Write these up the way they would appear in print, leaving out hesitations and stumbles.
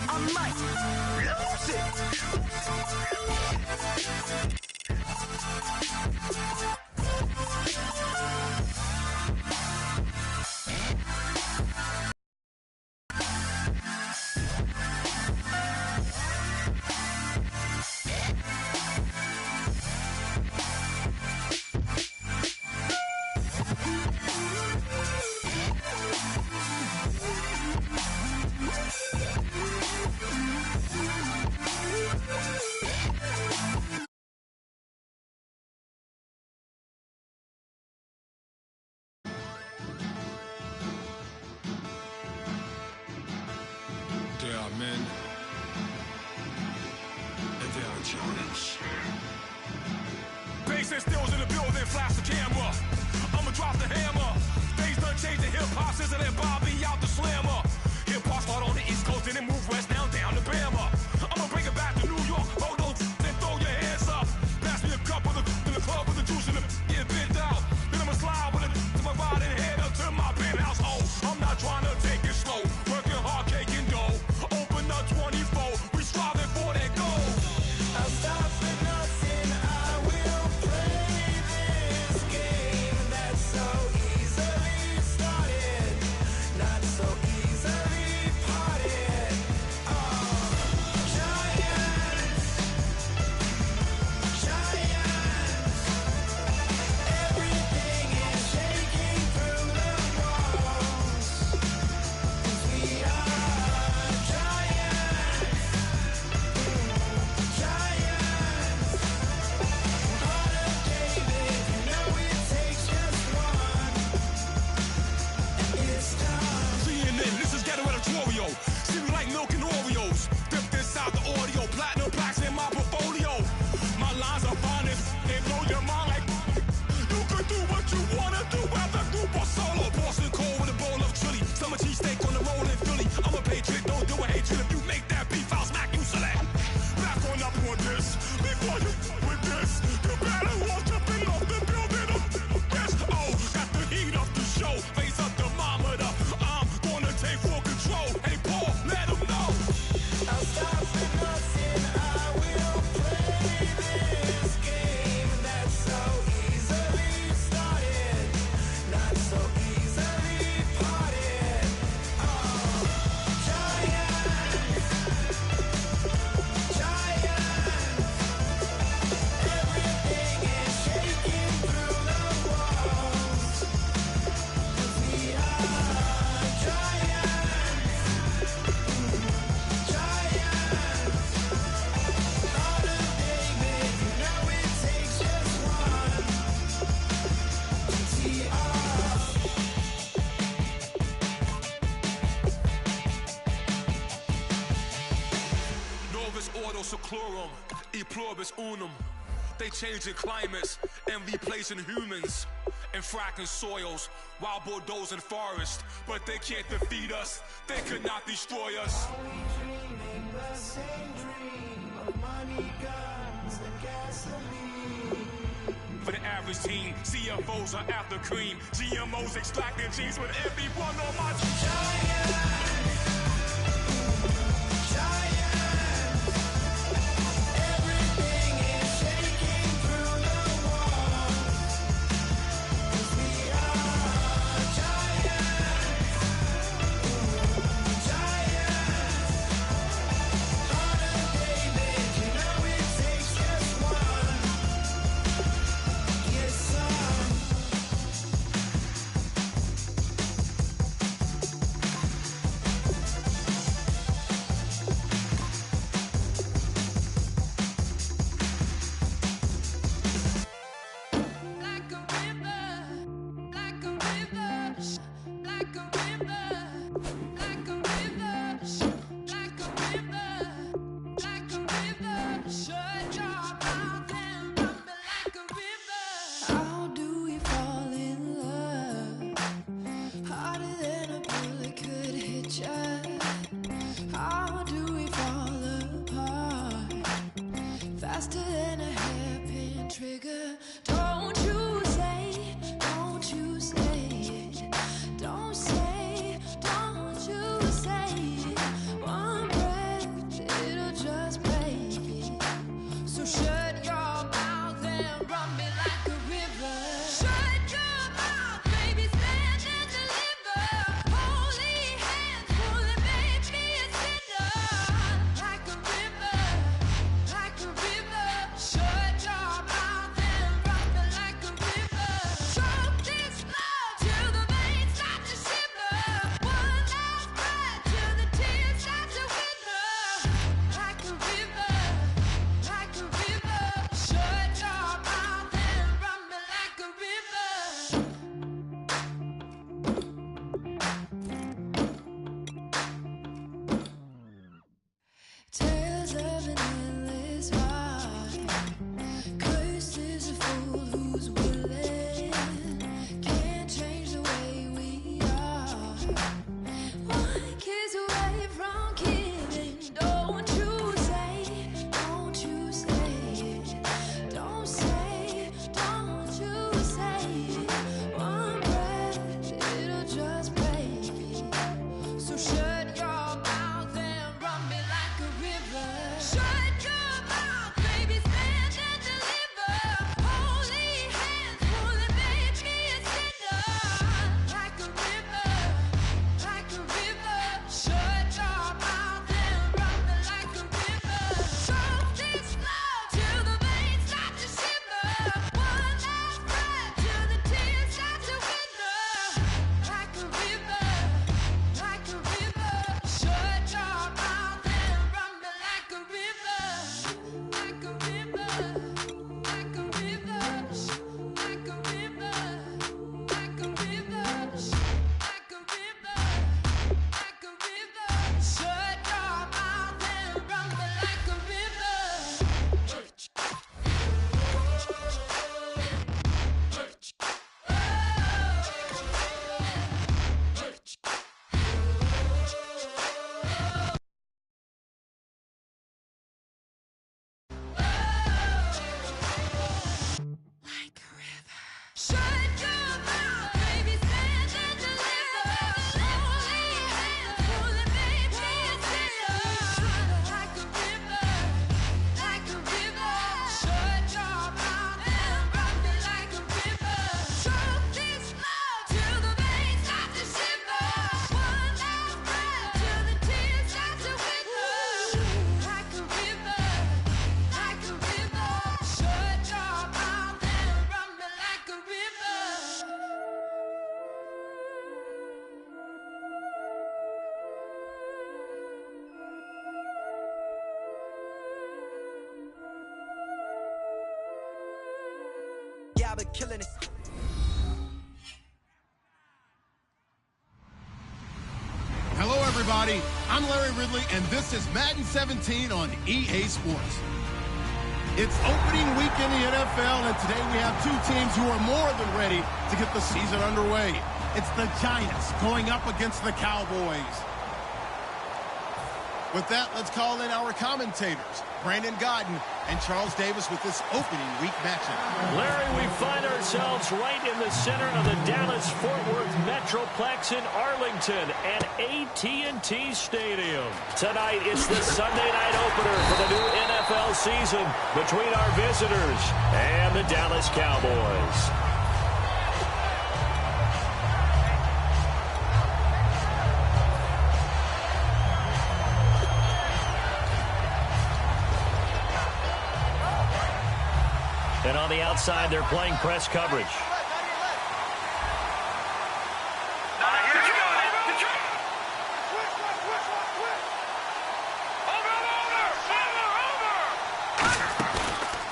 I might lose it. There are men, and there are giants. Bass and stills in the building, flash the camera. I'ma drop the hammer. Things done changed in hip-hop since I let Bobby out the slammer. Hip-hop start on the East Coast and then move west down to Bama. I'ma bring it back to New York. Hold on, then throw your hands up. Pass me a cup of the in the club with the juice in the get bent out. Then I'ma slide with it to my ride and head up to my penthouse. Oh, I'm not trying to take it slow. Working hard, caking dough. Open up 24. We striving for that goal. I'll stop for nothing. I will play this game that's so easily started, not so easily parted. Giants, everything is shaking through the walls. 'Cause we are giants. Heart of David, you know it takes just one. It's time. CNN, this is ghetto editorial. See me like milk and Oreos. Dipped inside the audio, platinum plaques in my portfolio. My lines are finest, they blow your mind like you can do what you wanna do as a group or solo. Boston cold with a bowl of chili. Summer cheesesteak on the roll in Philly. I'm a patriot, don't do a hatred. If you make that beef, I'll smack you silly. Back on up on this. Before you with this, you better watch up and off the building of this. Oh, got the heat of the show. Face up thermometer. I'm gonna take full control. Hey Paul, let him know. I'll stop for nothing. I will play this game that's so easily started, not so easily parted. Giants, everything is shaking through the walls. 'Cause we are giants. Heart of David, you know it takes just one. GTR. Novus ordo seclorum, e pluribus unum. They changing climates and replacing humans and fracking soils while bulldozing forests. But they can't defeat us, they could not destroy us. Are we dreaming the same dream of money, guns, and gasoline? For the average team, CFOs are after cream. GMOs extracting genes with every one on my Everything is shaking through the walls. 'Cause we are giants. Heart of David, you know it takes just one. Yes, son. job of killing it. Hello, everybody. I'm Larry Ridley, and this is Madden 17 on EA Sports. It's opening week in the NFL, and today we have two teams who are more than ready to get the season underway. It's the Giants going up against the Cowboys. With that, let's call in our commentators, Brandon Godden and Charles Davis, with this opening week matchup. Larry, we find ourselves right in the center of the Dallas-Fort Worth Metroplex in Arlington at AT&T Stadium. Tonight, it's the Sunday night opener for the new NFL season between our visitors and the Dallas Cowboys. And on the outside, they're playing press coverage.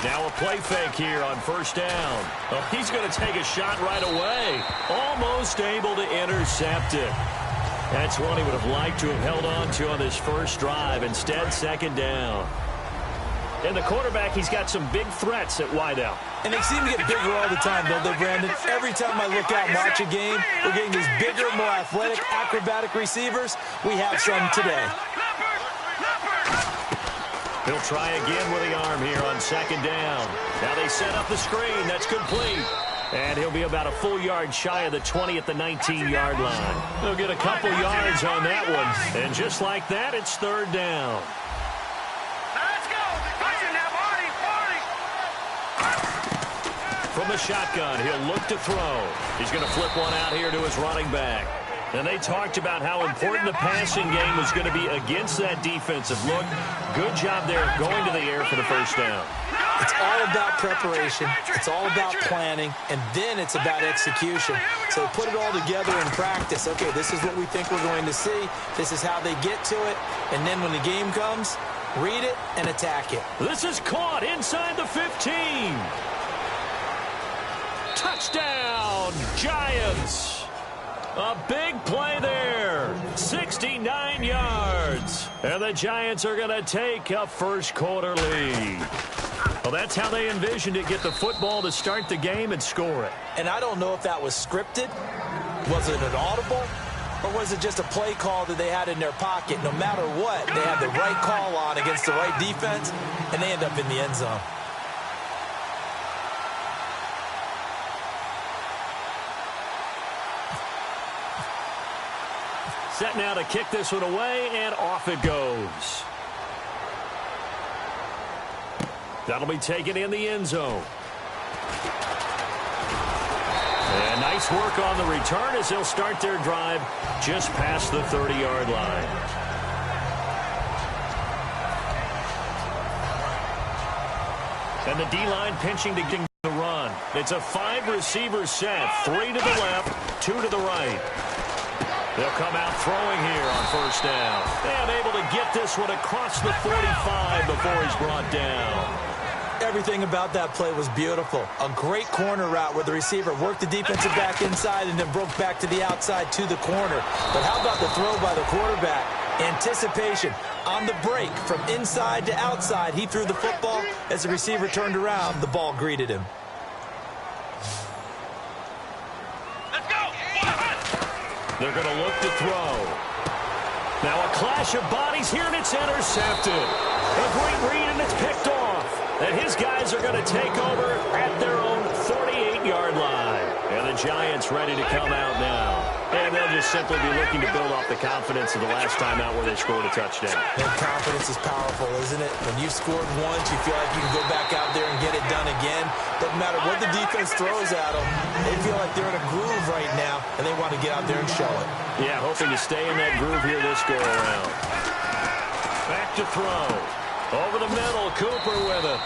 Now a play fake here on first down. Oh, he's going to take a shot right away. Almost able to intercept it. That's one he would have liked to have held on to on this first drive. Instead, second down. And the quarterback, he's got some big threats at wideout. And they seem to get bigger all the time, don't they, Brandon? Every time I look out and watch a game, we're getting these bigger, more athletic, acrobatic receivers. We have some today. He'll try again with the arm here on second down. Now they set up the screen. That's complete. And he'll be about a full yard shy of the 20 at the 19-yard line. He'll get a couple yards on that one. And just like that, it's third down. From the shotgun, he'll look to throw. He's going to flip one out here to his running back. And they talked about how important the passing game was going to be against that defensive look. Good job there going to the air for the first down. It's all about preparation. It's all about planning. And then it's about execution. So put it all together in practice. Okay, this is what we think we're going to see. This is how they get to it. And then when the game comes, read it and attack it. This is caught inside the 15. Touchdown, Giants. A big play there, 69 yards. And the Giants are going to take a first quarter lead. Well, that's how they envisioned it, get the football to start the game and score it. And I don't know if that was scripted. Was it an audible? Or was it just a play call that they had in their pocket? No matter what, they had the right call on against the right defense, and they end up in the end zone. Set now to kick this one away, and off it goes. That'll be taken in the end zone. And nice work on the return as they'll start their drive just past the 30-yard line. And the D-line pinching to get the run. It's a 5-receiver set, 3 to the left, 2 to the right. They'll come out throwing here on first down. And able to get this one across the 45 before he's brought down. Everything about that play was beautiful. A great corner route where the receiver worked the defensive back inside and then broke back to the outside to the corner. But how about the throw by the quarterback? Anticipation on the break from inside to outside. He threw the football. As the receiver turned around, the ball greeted him. They're going to look to throw. Now a clash of bodies here, and it's intercepted. A great read, and it's picked off. And his guys are going to take over at their own 48-yard line. And the Giants ready to come out now. And they'll just simply be looking to build off the confidence of the last time out where they scored a touchdown. And confidence is powerful, isn't it? When you've scored once, you feel like you can go back out there and get it done again. Doesn't matter what the defense throws at them. They feel like they're in a groove right now, and they want to get out there and show it. Yeah, hoping to stay in that groove here this go-around. Back to throw. Over the middle, Cooper with it.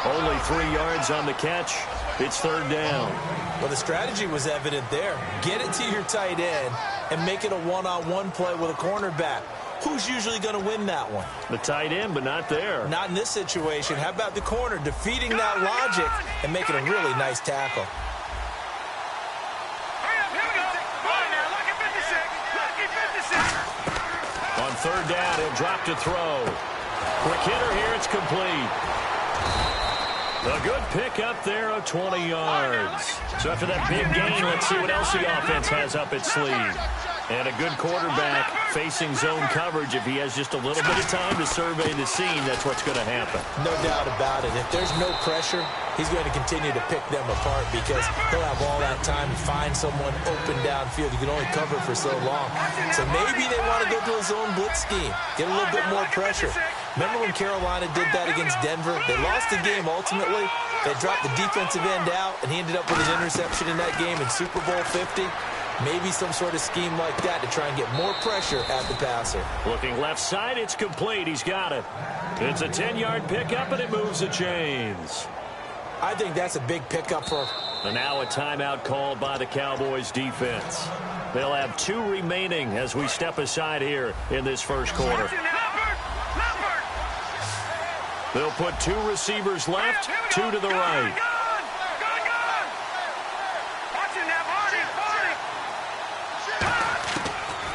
Only 3 yards on the catch. It's third down. Well, the strategy was evident there. Get it to your tight end and make it a one-on-one play with a cornerback. Who's usually going to win that one? The tight end, but not there. Not in this situation. How about the corner defeating that logic and making a really nice tackle? third down. He'll drop to throw. Quick hitter here. It's complete. A good pick up there of 20 yards. So after that big gain, let's see what else the offense has up its sleeve. And a good quarterback facing zone coverage. If he has just a little bit of time to survey the scene, that's what's going to happen. No doubt about it. If there's no pressure, he's going to continue to pick them apart because he'll have all that time to find someone open downfield. You can only cover for so long. So maybe they want to go to a zone blitz scheme, get a little bit more pressure. Remember when Carolina did that against Denver? They lost the game ultimately. They dropped the defensive end out, and he ended up with an interception in that game in Super Bowl 50. Maybe some sort of scheme like that to try and get more pressure at the passer. Looking left side, it's complete. He's got it. It's a 10-yard pickup, and it moves the chains. I think that's a big pickup for... And now a timeout called by the Cowboys defense. They'll have 2 remaining as we step aside here in this first quarter. They'll put 2 receivers left, 2 to the right.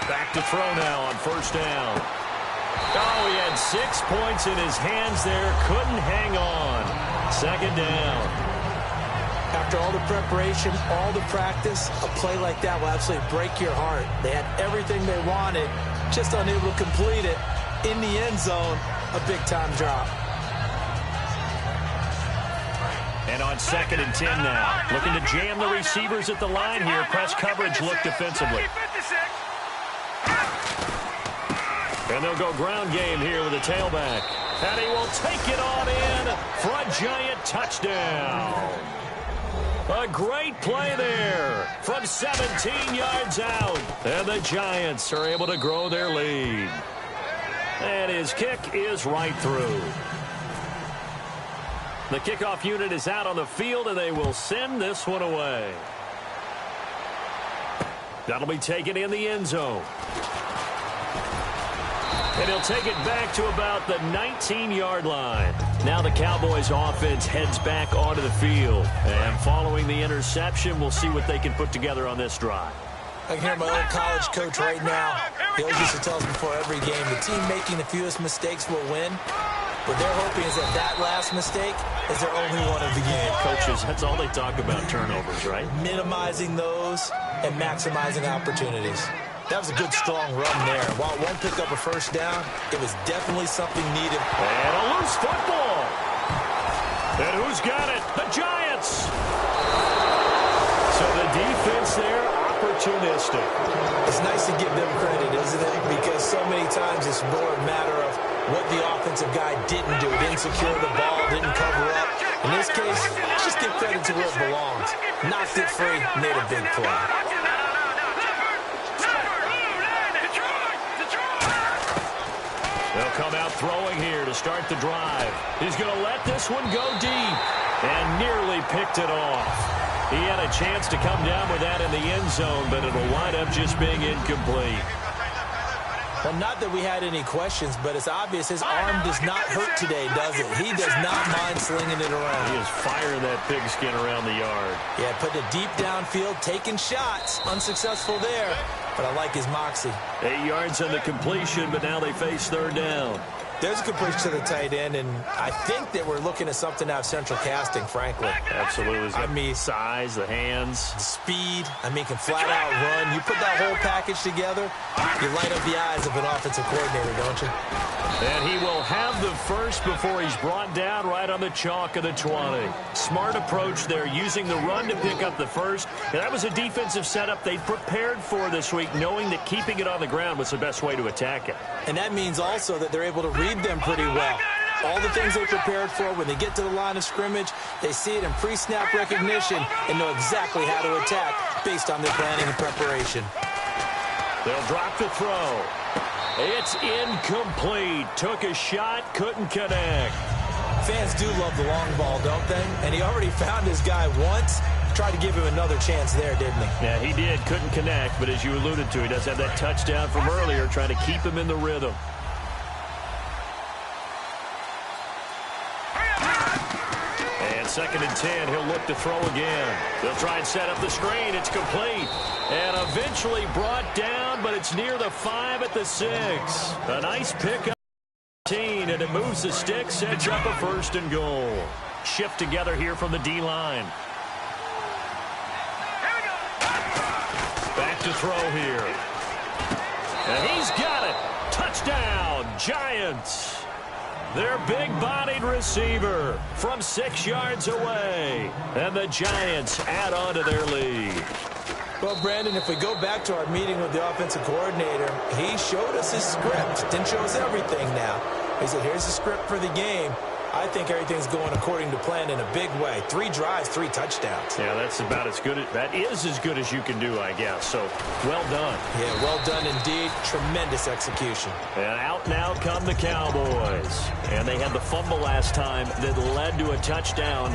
Back to throw now on first down. Oh, he had 6 points in his hands there. Couldn't hang on. Second down. After all the preparation, all the practice, a play like that will absolutely break your heart. They had everything they wanted, just unable to complete it. In the end zone, a big-time drop. And on 2nd and 10 now. Looking to jam the receivers at the line here. Press coverage look defensively. And they'll go ground game here with a tailback. And he will take it on in for a giant touchdown. A great play there from 17 yards out. And the Giants are able to grow their lead. And his kick is right through. The kickoff unit is out on the field, and they will send this one away. That'll be taken in the end zone. And he'll take it back to about the 19-yard line. Now the Cowboys offense heads back onto the field. And following the interception, we'll see what they can put together on this drive. I can hear my old college coach right now. He always used to tell us before every game, the team making the fewest mistakes will win. What they're hoping is that last mistake is their only one of the game. Coaches, that's all they talk about, turnovers, right? Minimizing those and maximizing opportunities. That was a good, strong run there. While it won't pick up a first down, it was definitely something needed. And a loose football. And who's got it? The Giants. So the defense there, opportunistic. It's nice to give them credit, isn't it? Because so many times it's more a matter of what the offensive guy didn't do. Didn't secure the ball, didn't cover up. In this case, just give credit to where it belongs. Knocked it free, made a big play. They'll come out throwing here to start the drive. He's going to let this one go deep and nearly picked it off. He had a chance to come down with that in the end zone, but it'll wind up just being incomplete. Well, not that we had any questions, but it's obvious his arm does not hurt today, does it? He does not mind slinging it around. He is firing that pigskin around the yard. Yeah, putting it deep downfield, taking shots. Unsuccessful there, but I like his moxie. 8 yards on the completion, but now they face third down. There's a completion to the tight end, and I think that we're looking at something out of central casting, frankly. Absolutely. I mean, size, the hands. Speed. I mean, can flat out run. You put that whole package together, you light up the eyes of an offensive coordinator, don't you? And he will have the first before he's brought down right on the chalk of the 20. Smart approach there, using the run to pick up the first. And that was a defensive setup they prepared for this week, knowing that keeping it on the ground was the best way to attack it. And that means also that they're able to read them pretty well. All the things they prepared for, when they get to the line of scrimmage, they see it in pre-snap recognition and know exactly how to attack based on their planning and preparation. They'll drop the throw. It's incomplete. Took a shot, couldn't connect. Fans do love the long ball, don't they? And he already found his guy once. Tried to give him another chance there, didn't he? Yeah, he did. Couldn't connect, but as you alluded to, he does have that touchdown from earlier, trying to keep him in the rhythm. And On 2nd and 10, he'll look to throw again. They'll try and set up the screen. It's complete. And eventually brought down, but it's near the 5 at the 6. A nice pickup. And it moves the stick, sets up a 1st and goal. Shift together here from the D-line. Back to throw here. And he's got it. Touchdown, Giants. Their big-bodied receiver from 6 yards away. And the Giants add on to their lead. Well, Brandon, if we go back to our meeting with the offensive coordinator, he showed us his script. Didn't show us everything now. He said, here's the script for the game. I think everything's going according to plan in a big way. 3 drives, 3 touchdowns. Yeah, that's about as good. That is as good as you can do, I guess. So, well done. Yeah, well done indeed. Tremendous execution. And out now come the Cowboys. And they had the fumble last time that led to a touchdown.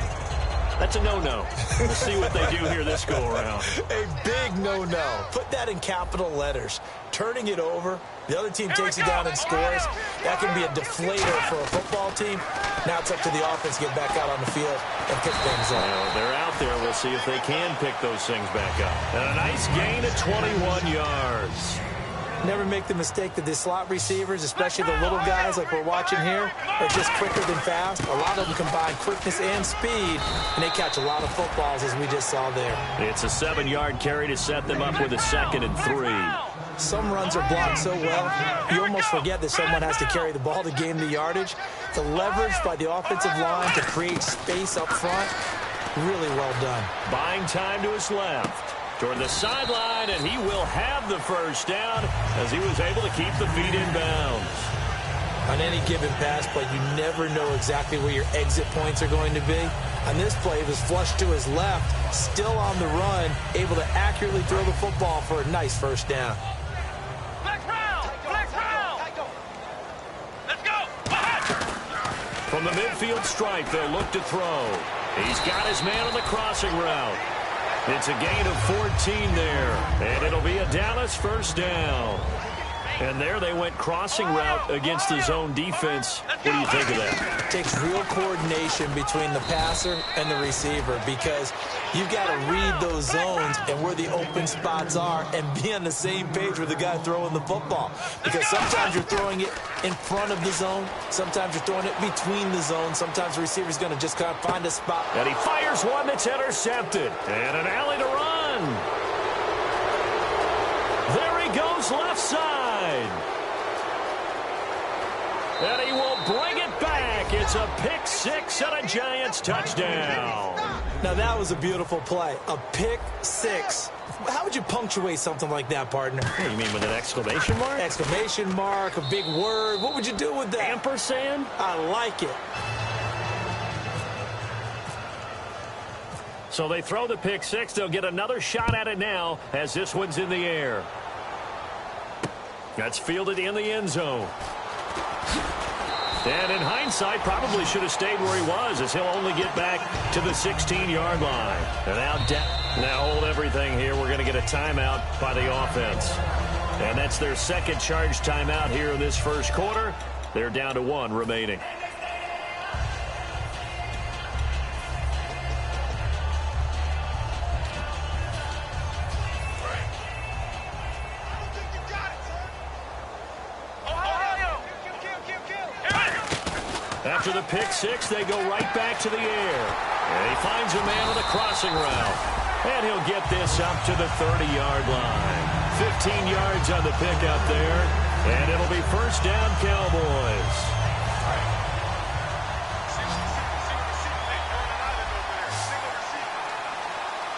That's a no-no. We'll see what they do here this go-around. A big no-no. Put that in capital letters. Turning it over, the other team takes it down and scores. That can be a deflator for a football team. Now it's up to the offense to get back out on the field and pick things up. Well, they're out there. We'll see if they can pick those things back up. And a nice gain of 21 yards. Never make the mistake that the slot receivers, especially the little guys like we're watching here, are just quicker than fast. A lot of them combine quickness and speed, and they catch a lot of footballs, as we just saw there. It's a 7-yard carry to set them up with a 2nd and 3. Some runs are blocked so well, you almost forget that someone has to carry the ball to gain the yardage. The leverage by the offensive line to create space up front, really well done. Buying time to his left. Toward the sideline, and he will have the 1st down as he was able to keep the feet in bounds. On any given pass play, you never know exactly where your exit points are going to be. On this play, it was flushed to his left, still on the run, able to accurately throw the football for a nice 1st down. Flex round! Flex round! Let's go! From the midfield stripe, they'll look to throw. He's got his man on the crossing route. It's a gain of 14 there, and it'll be a Dallas 1st down. And there they went crossing route against the zone defense. What do you think of that? It takes real coordination between the passer and the receiver because you've got to read those zones and where the open spots are and be on the same page with the guy throwing the football. Because sometimes you're throwing it in front of the zone. Sometimes you're throwing it between the zones. Sometimes the receiver's going to just kind of find a spot. And he fires one that's intercepted. And an alley to run. There he goes left side. And he will bring it back. It's a pick 6 and a Giants touchdown. Now that was a beautiful play. A pick 6. How would you punctuate something like that, partner? What, you mean with an exclamation mark? Exclamation mark, a big word. What would you do with that? Ampersand? I like it. So they throw the pick 6. They'll get another shot at it now as this one's in the air. That's fielded in the end zone. And in hindsight, probably should have stayed where he was as he'll only get back to the 16-yard line. And now hold everything here. We're going to get a timeout by the offense. And that's their 2nd charge timeout here in this 1st quarter. They're down to 1 remaining. After the pick 6, they go right back to the air. And he finds a man on the crossing route. And he'll get this up to the 30-yard line. 15 yards on the pickup there. And it'll be 1st down, Cowboys.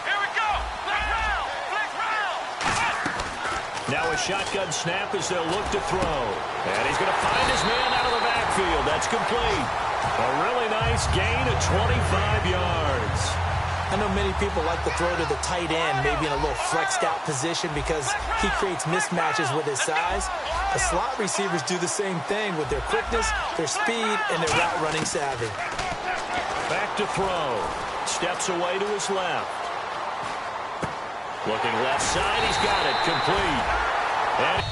Here we go! Flex round! Flex round! Now a shotgun snap as they'll look to throw. And he's going to find his man out of the backfield. That's complete. A really nice gain of 25 yards. I know many people like to throw to the tight end, maybe in a little flexed out position because he creates mismatches with his size. The slot receivers do the same thing with their quickness, their speed, and their route running savvy. Back to throw. Steps away to his left. Looking left side, he's got it. Complete. And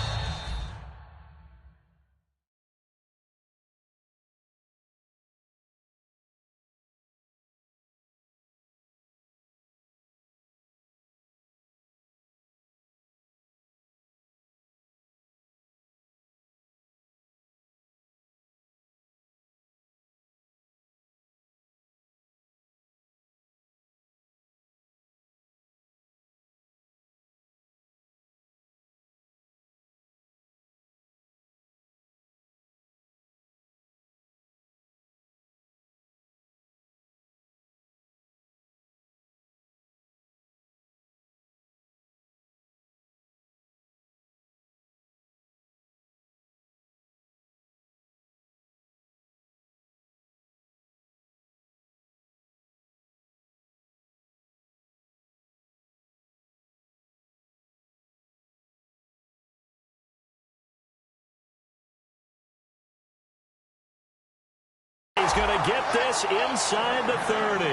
going to get this inside the 30.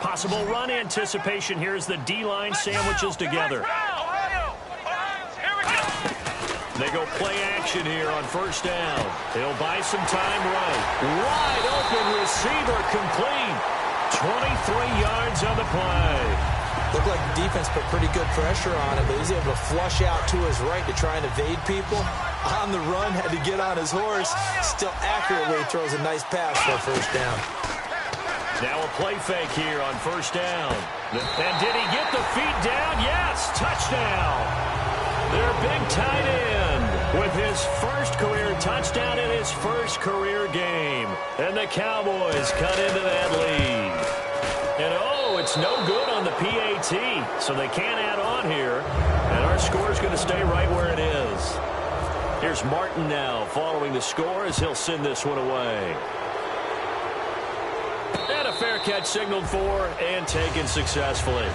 Possible run anticipation here as the D-line sandwiches together. They go play action here on first down. He'll buy some time right. Wide open receiver complete. 23 yards on the play. Looked like the defense put pretty good pressure on him, but he's able to flush out to his right to try and evade people. On the run, had to get on his horse. Still accurately throws a nice pass for a first down. Now a play fake here on first down. And did he get the feet down? Yes, touchdown. Their big tight end with his first career touchdown in his first career game. And the Cowboys cut into that lead. And oh, it's no good on the PAT, so they can't add on here. And our score is going to stay right where it is. Here's Martin now following the score as he'll send this one away. And a fair catch signaled for and taken successfully.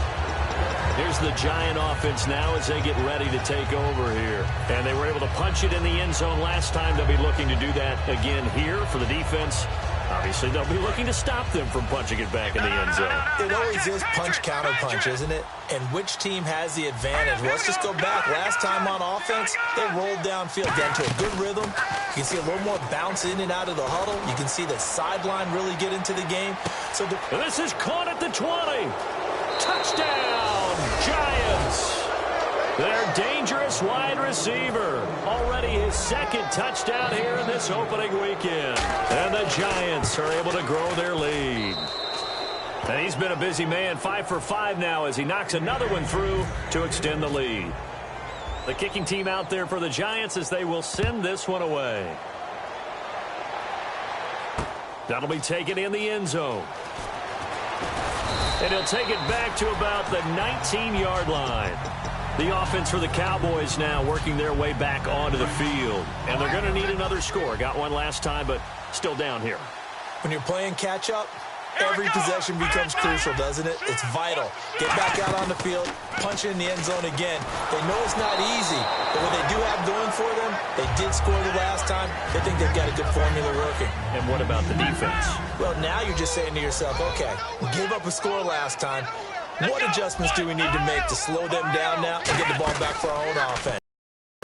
Here's the Giant offense now as they get ready to take over here. And they were able to punch it in the end zone last time. They'll be looking to do that again here for the defense. Obviously, they'll be looking to stop them from punching it back in the end zone. It always is punch-counter-punch, isn't it? And which team has the advantage? Well, let's just go back. Last time on offense, they rolled downfield, got into a good rhythm. You can see a little more bounce in and out of the huddle. You can see the sideline really get into the game. So this is caught at the 20. Touchdown, Giants. Their dangerous wide receiver. Already his second touchdown here in this opening weekend. And the Giants are able to grow their lead. And he's been a busy man, 5 for 5 now as he knocks another one through to extend the lead. The kicking team out there for the Giants as they will send this one away. That'll be taken in the end zone. And he'll take it back to about the 19-yard line. The offense for the Cowboys now working their way back onto the field. And they're going to need another score. Got one last time, but still down here. When you're playing catch-up, every possession becomes crucial, doesn't it? It's vital. Get back out on the field, punch it in the end zone again. They know it's not easy, but what they do have going for them, they did score the last time. They think they've got a good formula working. And what about the defense? Well, now you're just saying to yourself, okay, we gave up a score last time. What adjustments do we need to make to slow them down now and get the ball back for our own offense?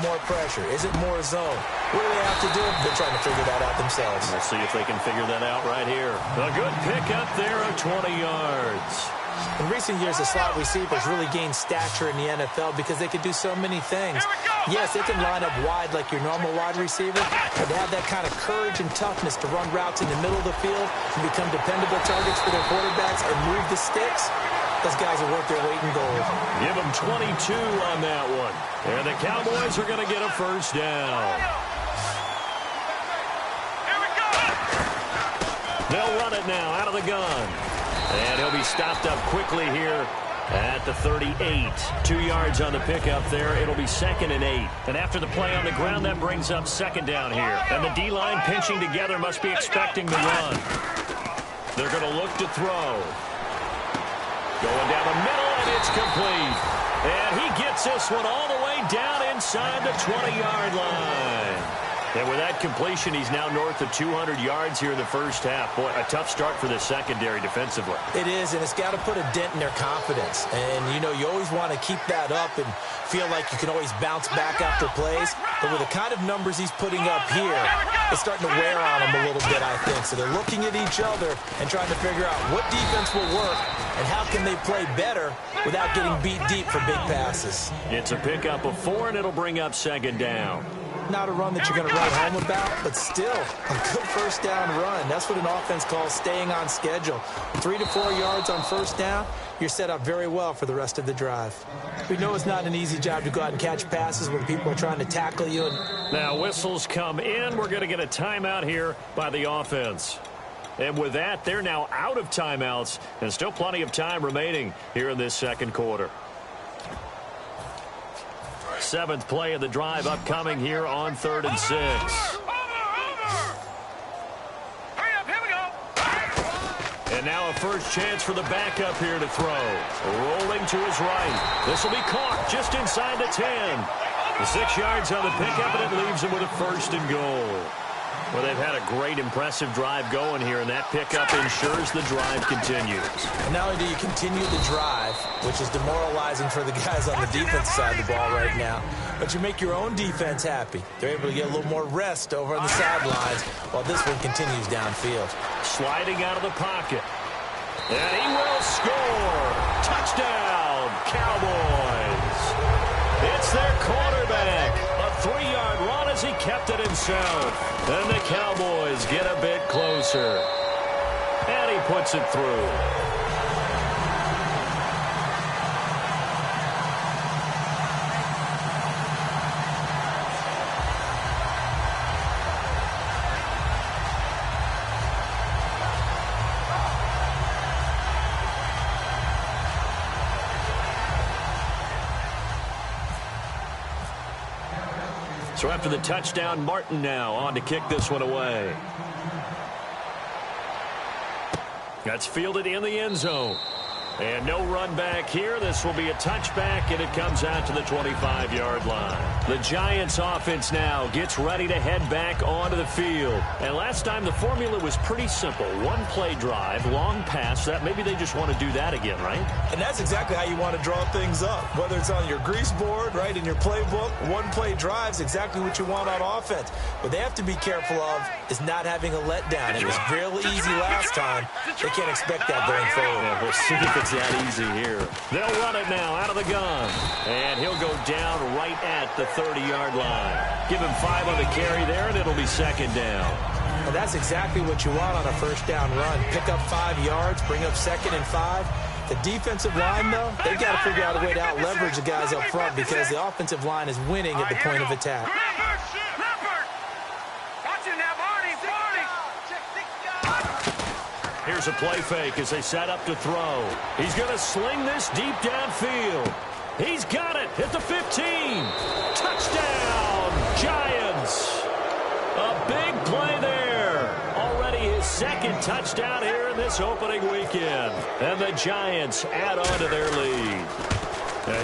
More pressure? Is it more zone? What do they have to do? They're trying to figure that out themselves. We'll see if they can figure that out right here. A good pickup there of 20 yards. In recent years, the slot receivers really gained stature in the NFL because they can do so many things. Yes, they can line up wide like your normal wide receiver, but to have that kind of courage and toughness to run routes in the middle of the field and become dependable targets for their quarterbacks and move the sticks, those guys will work their weight in gold. Give them 22 on that one. And the Cowboys are going to get a first down. They'll run it now out of the gun. And he'll be stopped up quickly here at the 38. 2 yards on the pickup there. It'll be 2nd and 8. And after the play on the ground, that brings up 2nd down here. And the D-line pinching together must be expecting the run. They're going to look to throw. Going down the middle, and it's complete. And he gets this one all the way down inside the 20-yard line. And with that completion, he's now north of 200 yards here in the first half. Boy, a tough start for the secondary defensively. It is, and it's got to put a dent in their confidence. And, you know, you always want to keep that up and feel like you can always bounce back after plays. But with the kind of numbers he's putting up here, it's starting to wear on them a little bit, I think. So they're looking at each other and trying to figure out what defense will work and how can they play better without getting beat deep for big passes. It's a pickup of 4, and it'll bring up 2nd down. Not a run that you're going to write home about, but still a good first down run. That's what an offense calls staying on schedule. 3 to 4 yards on first down, you're set up very well for the rest of the drive. We know it's not an easy job to go out and catch passes when people are trying to tackle you. Now whistles come in. We're going to get a timeout here by the offense. And with that, they're now out of timeouts, and still plenty of time remaining here in this second quarter. 7th play of the drive upcoming here on 3rd and 6. And And now a first chance for the backup here to throw. Rolling to his right. This will be caught just inside the 10. The 6 yards on the pickup, and it leaves him with a first and goal. Well, they've had a great, impressive drive going here, and that pickup ensures the drive continues. And not only do you continue the drive, which is demoralizing for the guys on the defense side of the ball right now, but you make your own defense happy. They're able to get a little more rest over on the sidelines while this one continues downfield. Sliding out of the pocket. And he will score. Touchdown, Cowboys. It's their quarterback. A 3-yard run as he kept it himself. And the Cowboys get a bit closer. And he puts it through. So after the touchdown, Martin now on to kick this one away. That's fielded in the end zone. And no run back here. This will be a touchback, and it comes out to the 25-yard line. The Giants offense now gets ready to head back onto the field. And last time the formula was pretty simple. One-play drive, long pass. That maybe they just want to do that again, right? And that's exactly how you want to draw things up. Whether it's on your grease board, right, in your playbook, one-play drive is exactly what you want on offense. What they have to be careful of is not having a letdown. It was really easy last time. They can't expect that going forward. Yeah, we'll see if it's that easy here. They'll run it now out of the gun. And he'll go down right at the 30-yard line. Give him 5 on the carry there, and it'll be second down. And that's exactly what you want on a first down run. Pick up 5 yards, bring up 2nd and 5. The defensive line, though, they've got to figure out a way to out-leverage the guys up front because the offensive line is winning at the point of attack. Here's a play fake as they set up to throw. He's going to sling this deep downfield. He's got it at the 15. Touchdown, Giants. A big play there. Already his 2nd touchdown here in this opening weekend. And the Giants add on to their lead.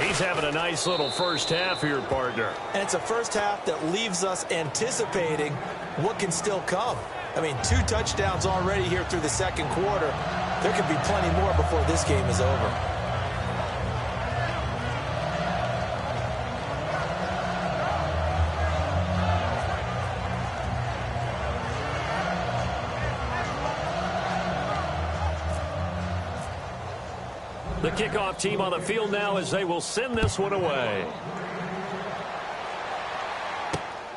He's having a nice little first half here, partner. And it's a first half that leaves us anticipating what can still come. I mean, 2 touchdowns already here through the 2nd quarter. There could be plenty more before this game is over. The kickoff team on the field now as they will send this one away.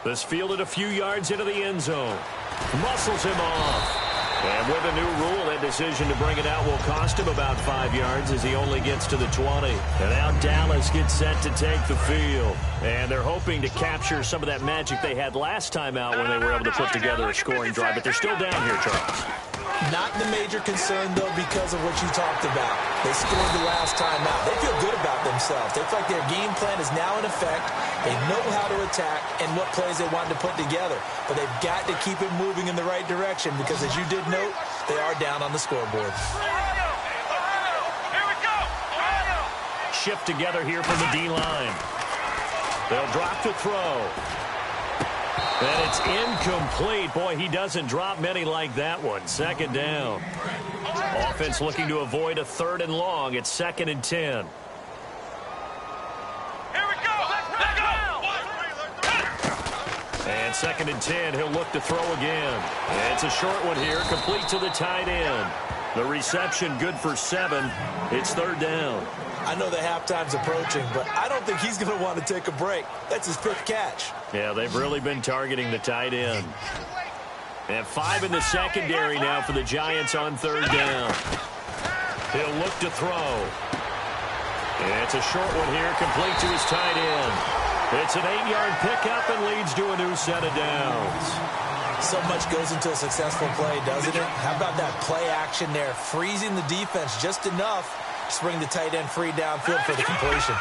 This fielded a few yards into the end zone. Muscles him off. And with a new rule, that decision to bring it out will cost him about 5 yards as he only gets to the 20. And now Dallas gets set to take the field. And they're hoping to capture some of that magic they had last time out when they were able to put together a scoring drive. But they're still down here, Charles. Not the major concern, though, because of what you talked about. They scored the last time out. They feel good about themselves. They feel like their game plan is now in effect. They know how to attack and what plays they want to put together. But they've got to keep it moving in the right direction because, as you did note, they are down on the scoreboard. Shift together here from the D-line. They'll drop to throw. And it's incomplete. Boy, he doesn't drop many like that one. 2nd down. Offense looking to avoid a 3rd and long. It's 2nd and 10. Here we go. Let's go. And 2nd and 10. He'll look to throw again. And it's a short one here. Complete to the tight end. The reception good for 7. It's 3rd down. I know the halftime's approaching, but I don't think he's going to want to take a break. That's his 5th catch. Yeah, they've really been targeting the tight end. And 5 in the secondary now for the Giants on 3rd down. He'll look to throw. And it's a short one here, complete to his tight end. It's an 8-yard pickup and leads to a new set of downs. So much goes into a successful play, doesn't it? How about that play action there, freezing the defense just enough to bring the tight end free downfield for the completion.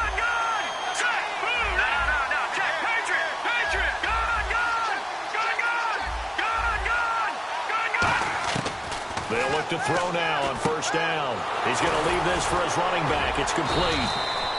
Let's look to throw now on first down. He's going to leave this for his running back. It's complete.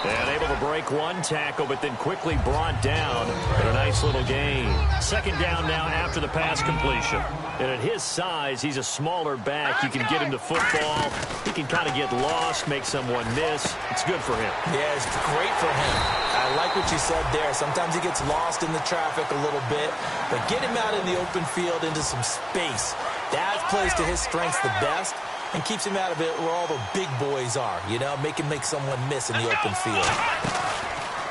And able to break one tackle, but then quickly brought down in a nice little gain. Second down now after the pass completion. And at his size, he's a smaller back. You can get him to football. He can kind of get lost, make someone miss. It's good for him. Yeah, it's great for him. I like what you said there. Sometimes he gets lost in the traffic a little bit, but get him out in the open field into some space. That plays to his strengths the best and keeps him out of it where all the big boys are, you know, make someone miss in the open field.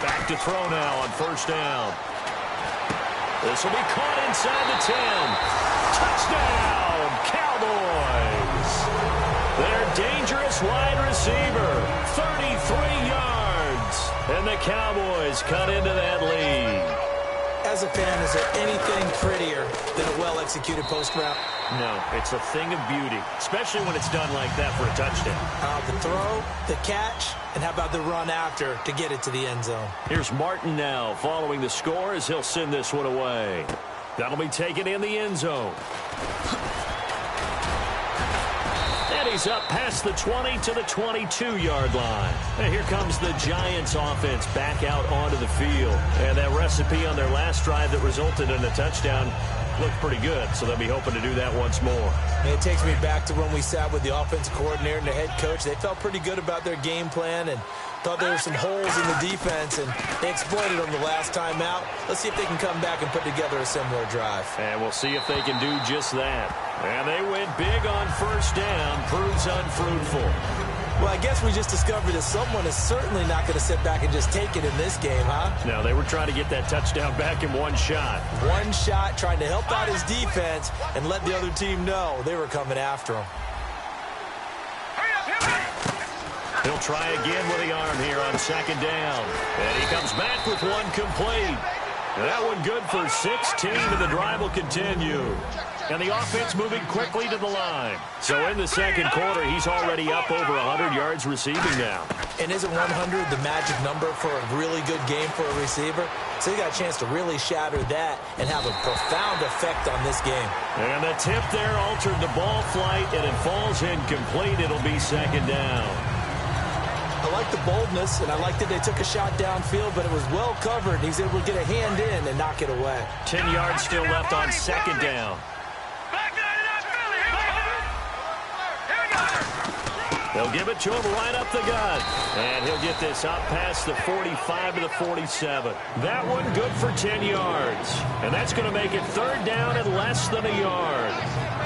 Back to throw now on first down. This will be caught inside the 10. Touchdown, Cowboys. Their dangerous wide receiver, 33 yards. And the Cowboys cut into that lead. As a fan, is there anything prettier than a well-executed post route? No, it's a thing of beauty, especially when it's done like that for a touchdown. The throw, the catch, and how about the run after to get it to the end zone? Here's Martin now following the score as he'll send this one away. That'll be taken in the end zone. And he's up past the 20 to the 22-yard line. And here comes the Giants offense back out onto the field. And that recipe on their last drive that resulted in a touchdown looked pretty good, so they'll be hoping to do that once more. It takes me back to when we sat with the offensive coordinator and the head coach. They felt pretty good about their game plan and thought there were some holes in the defense, and they exploited them the last time out. Let's see if they can come back and put together a similar drive. And we'll see if they can do just that. And they went big on first down, proves unfruitful. Well, I guess we just discovered that someone is certainly not going to sit back and just take it in this game, huh? No, they were trying to get that touchdown back in one shot. One shot, trying to help out his defense and let the other team know they were coming after him. He'll try again with the arm here on second down. And he comes back with one complete. And that one good for 16, and the drive will continue. And the offense moving quickly to the line. So in the second quarter, he's already up over 100 yards receiving now. And isn't 100 the magic number for a really good game for a receiver? So he got a chance to really shatter that and have a profound effect on this game. And the tip there altered the ball flight, and it falls incomplete. It'll be second down. I like the boldness, and I like that they took a shot downfield, but it was well covered. He's able to get a hand in and knock it away. 10 yards still left on second down. They'll give it to him right up the gut. And he'll get this out past the 45 to the 47. That one good for 10 yards. And that's going to make it third down and less than a yard.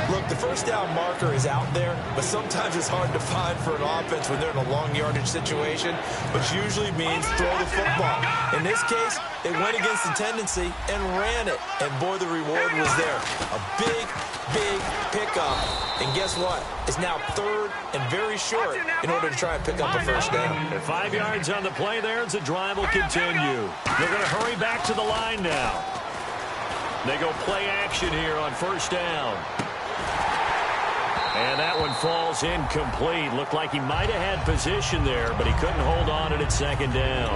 Look, the first down marker is out there, but sometimes it's hard to find for an offense when they're in a long yardage situation, which usually means throw the football. In this case, they went against the tendency and ran it. And boy, the reward was there. A big, big pickup. And guess what? It's now third and very short in order to try and pick up a first down. And 5 yards on the play there as the drive will continue. They're going to hurry back to the line now. They go play action here on first down. And that one falls incomplete. Looked like he might have had position there, but he couldn't hold on at second down.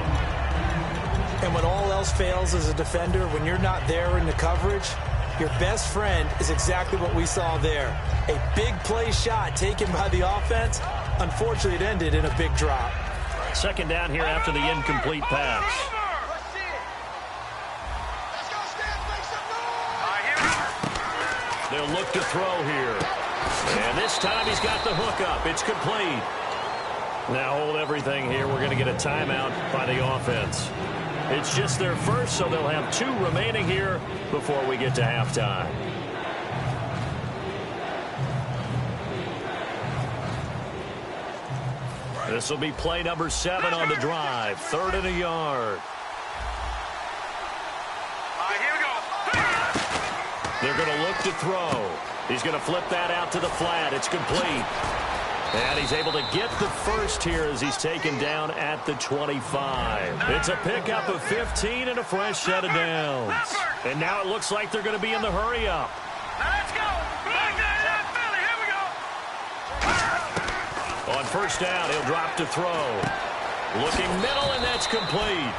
And when all else fails as a defender, when you're not there in the coverage, your best friend is exactly what we saw there. A big play shot taken by the offense. Unfortunately, it ended in a big drop. Second down here after the incomplete pass. They'll look to throw here. And this time he's got the hook up. It's complete. Now hold everything here. We're going to get a timeout by the offense. It's just their first, so they'll have 2 remaining here before we get to halftime. This will be play number 7 on the drive. 3rd and a yard. They're going to look to throw. He's going to flip that out to the flat. It's complete. And he's able to get the first here as he's taken down at the 25. It's a pickup of 15 and a fresh set of downs. And now it looks like they're going to be in the hurry up. Now let's go. Philly, here we go. On first down, he'll drop to throw. Looking middle, and that's complete.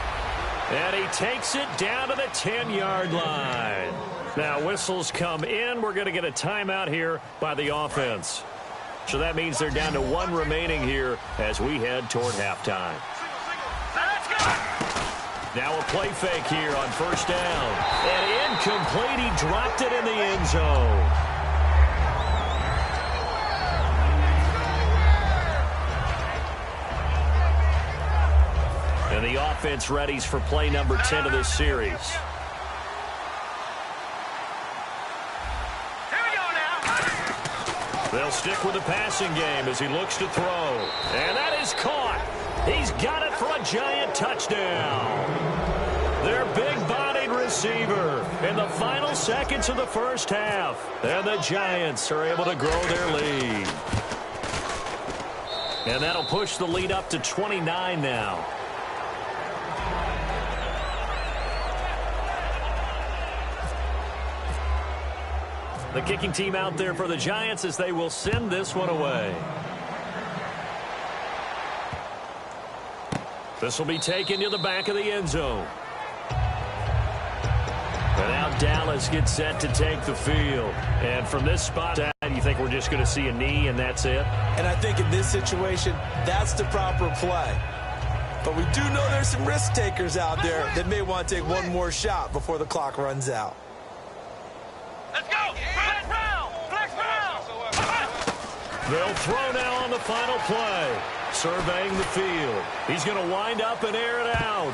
And he takes it down to the 10-yard line. Now whistles come in. We're going to get a timeout here by the offense. So that means they're down to 1 remaining here as we head toward halftime. Now a play fake here on first down. And incomplete. He dropped it in the end zone. And the offense readies for play number 10 of this series. They'll stick with the passing game as he looks to throw. And that is caught. He's got it for a giant touchdown. Their big-bodied receiver in the final seconds of the first half. And the Giants are able to grow their lead. And that'll push the lead up to 29 now. The kicking team out there for the Giants as they will send this one away. This will be taken to the back of the end zone. And now Dallas gets set to take the field. And from this spot, you think we're just going to see a knee and that's it? And I think in this situation, that's the proper play. But we do know there's some risk takers out there that may want to take one more shot before the clock runs out. Let's go! Flex Brown! Flex Brown! They'll throw now on the final play. Surveying the field. He's going to wind up and air it out.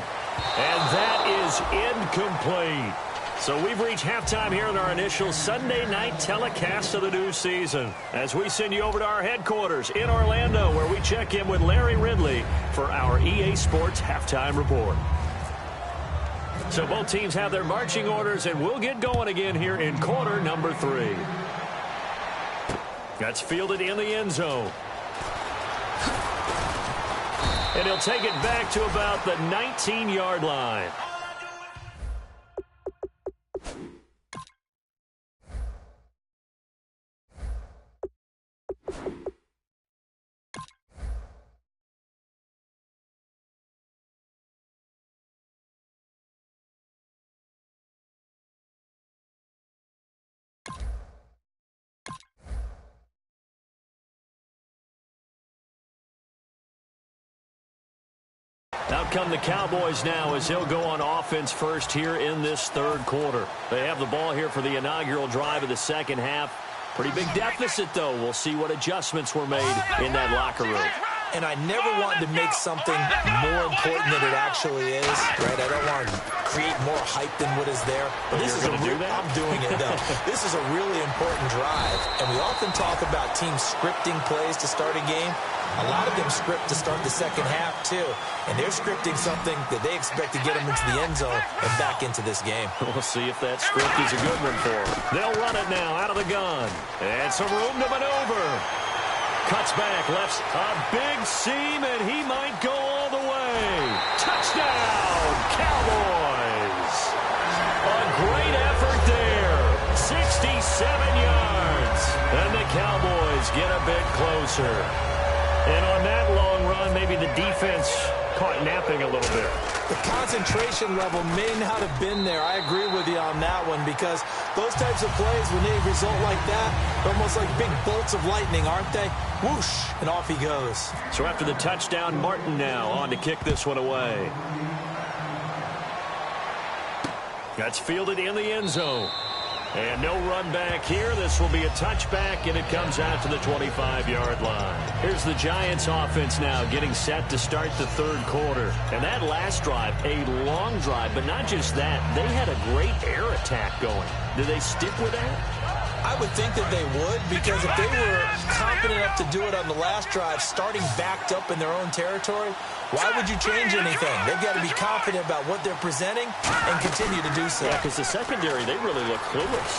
And that is incomplete. So we've reached halftime here in our initial Sunday night telecast of the new season as we send you over to our headquarters in Orlando where we check in with Larry Ridley for our EA Sports Halftime Report. So both teams have their marching orders, and we'll get going again here in quarter number 3. That's fielded in the end zone. And he'll take it back to about the 19-yard line. Out come the Cowboys now as they'll go on offense first here in this third quarter. They have the ball here for the inaugural drive of the second half. Pretty big deficit, though. We'll see what adjustments were made in that locker room. And I never wanted to make something more important than it actually is, right? I don't want to create more hype than what is there. But this is I'm doing it, though. This is a really important drive. And we often talk about teams scripting plays to start a game. A lot of them script to start the second half, too. And they're scripting something that they expect to get them into the end zone and back into this game. We'll see if that script is a good one for them. They'll run it now out of the gun. And some room to maneuver. Cuts back, left a big seam, and he might go all the way. Touchdown, Cowboys. A great effort there. 67 yards. And the Cowboys get a bit closer. And on that long run, maybe the defense caught napping a little bit. The concentration level may not have been there. I agree with you on that one because those types of plays, when they result like that, they're almost like big bolts of lightning, aren't they? Whoosh, and off he goes. So after the touchdown, Martin now on to kick this one away. That's fielded in the end zone. And no run back here. This will be a touchback, and it comes out to the 25-yard line. Here's the Giants offense now getting set to start the third quarter. And that last drive, a long drive, but not just that. They had a great air attack going. Did they stick with that? I would think that they would, because if they were confident enough to do it on the last drive, starting backed up in their own territory, why would you change anything? They've got to be confident about what they're presenting and continue to do so. Yeah, because the secondary, they really look clueless.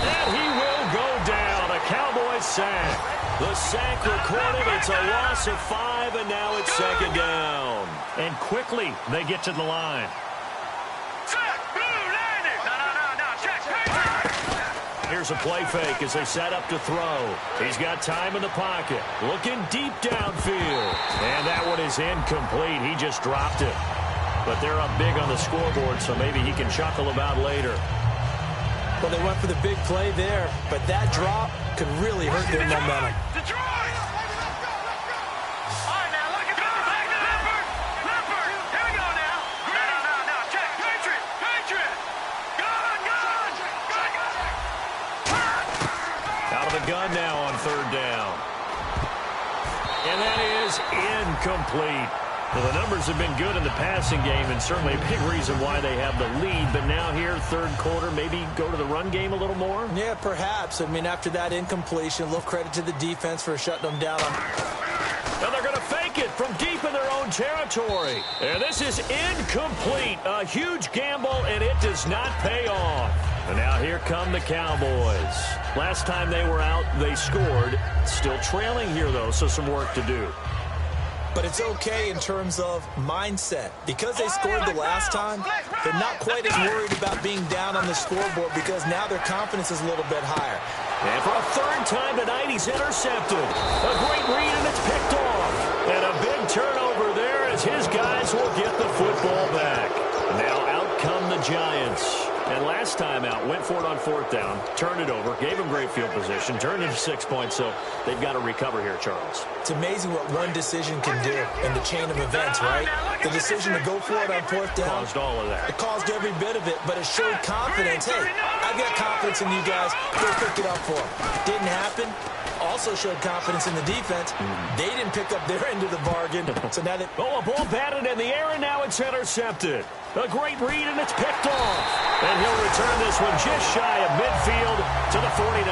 And he will go down. A Cowboys sack. The sack recorded. It's a loss of 5, and now it's second down. And quickly, they get to the line. Here's a play fake as they set up to throw. He's got time in the pocket. Looking deep downfield. And that one is incomplete. He just dropped it. But they're up big on the scoreboard, so maybe he can chuckle about later. Well, they went for the big play there, but that drop could really hurt their momentum. incomplete. Well, the numbers have been good in the passing game, and certainly a big reason why they have the lead. But now here, third quarter, maybe go to the run game a little more? Yeah, perhaps. I mean, after that incompletion, a little credit to the defense for shutting them down. And they're going to fake it from deep in their own territory. And this is incomplete. A huge gamble, and it does not pay off. And now here come the Cowboys. Last time they were out, they scored. Still trailing here, though, so some work to do. But it's okay in terms of mindset. Because they scored the last time, they're not quite as worried about being down on the scoreboard because now their confidence is a little bit higher. And for a third time tonight, he's intercepted. A great read, and it's picked off. And a big turnover there as his guys will get the football back. Now out come the Giants. And last time out, went for it on fourth down, turned it over, gave him great field position, turned into 6 points, so they've got to recover here, Charles. It's amazing what one decision can do in the chain of events, right? The decision to go for it on fourth down. Caused all of that. It caused every bit of it, but it showed confidence. Hey, I got confidence in you guys. Go pick it up for them. Didn't happen. Also showed confidence in the defense. They didn't pick up their end of the bargain. So now a ball batted in the air, and now it's intercepted. A great read, and it's picked off. And he'll return this one just shy of midfield to the 49.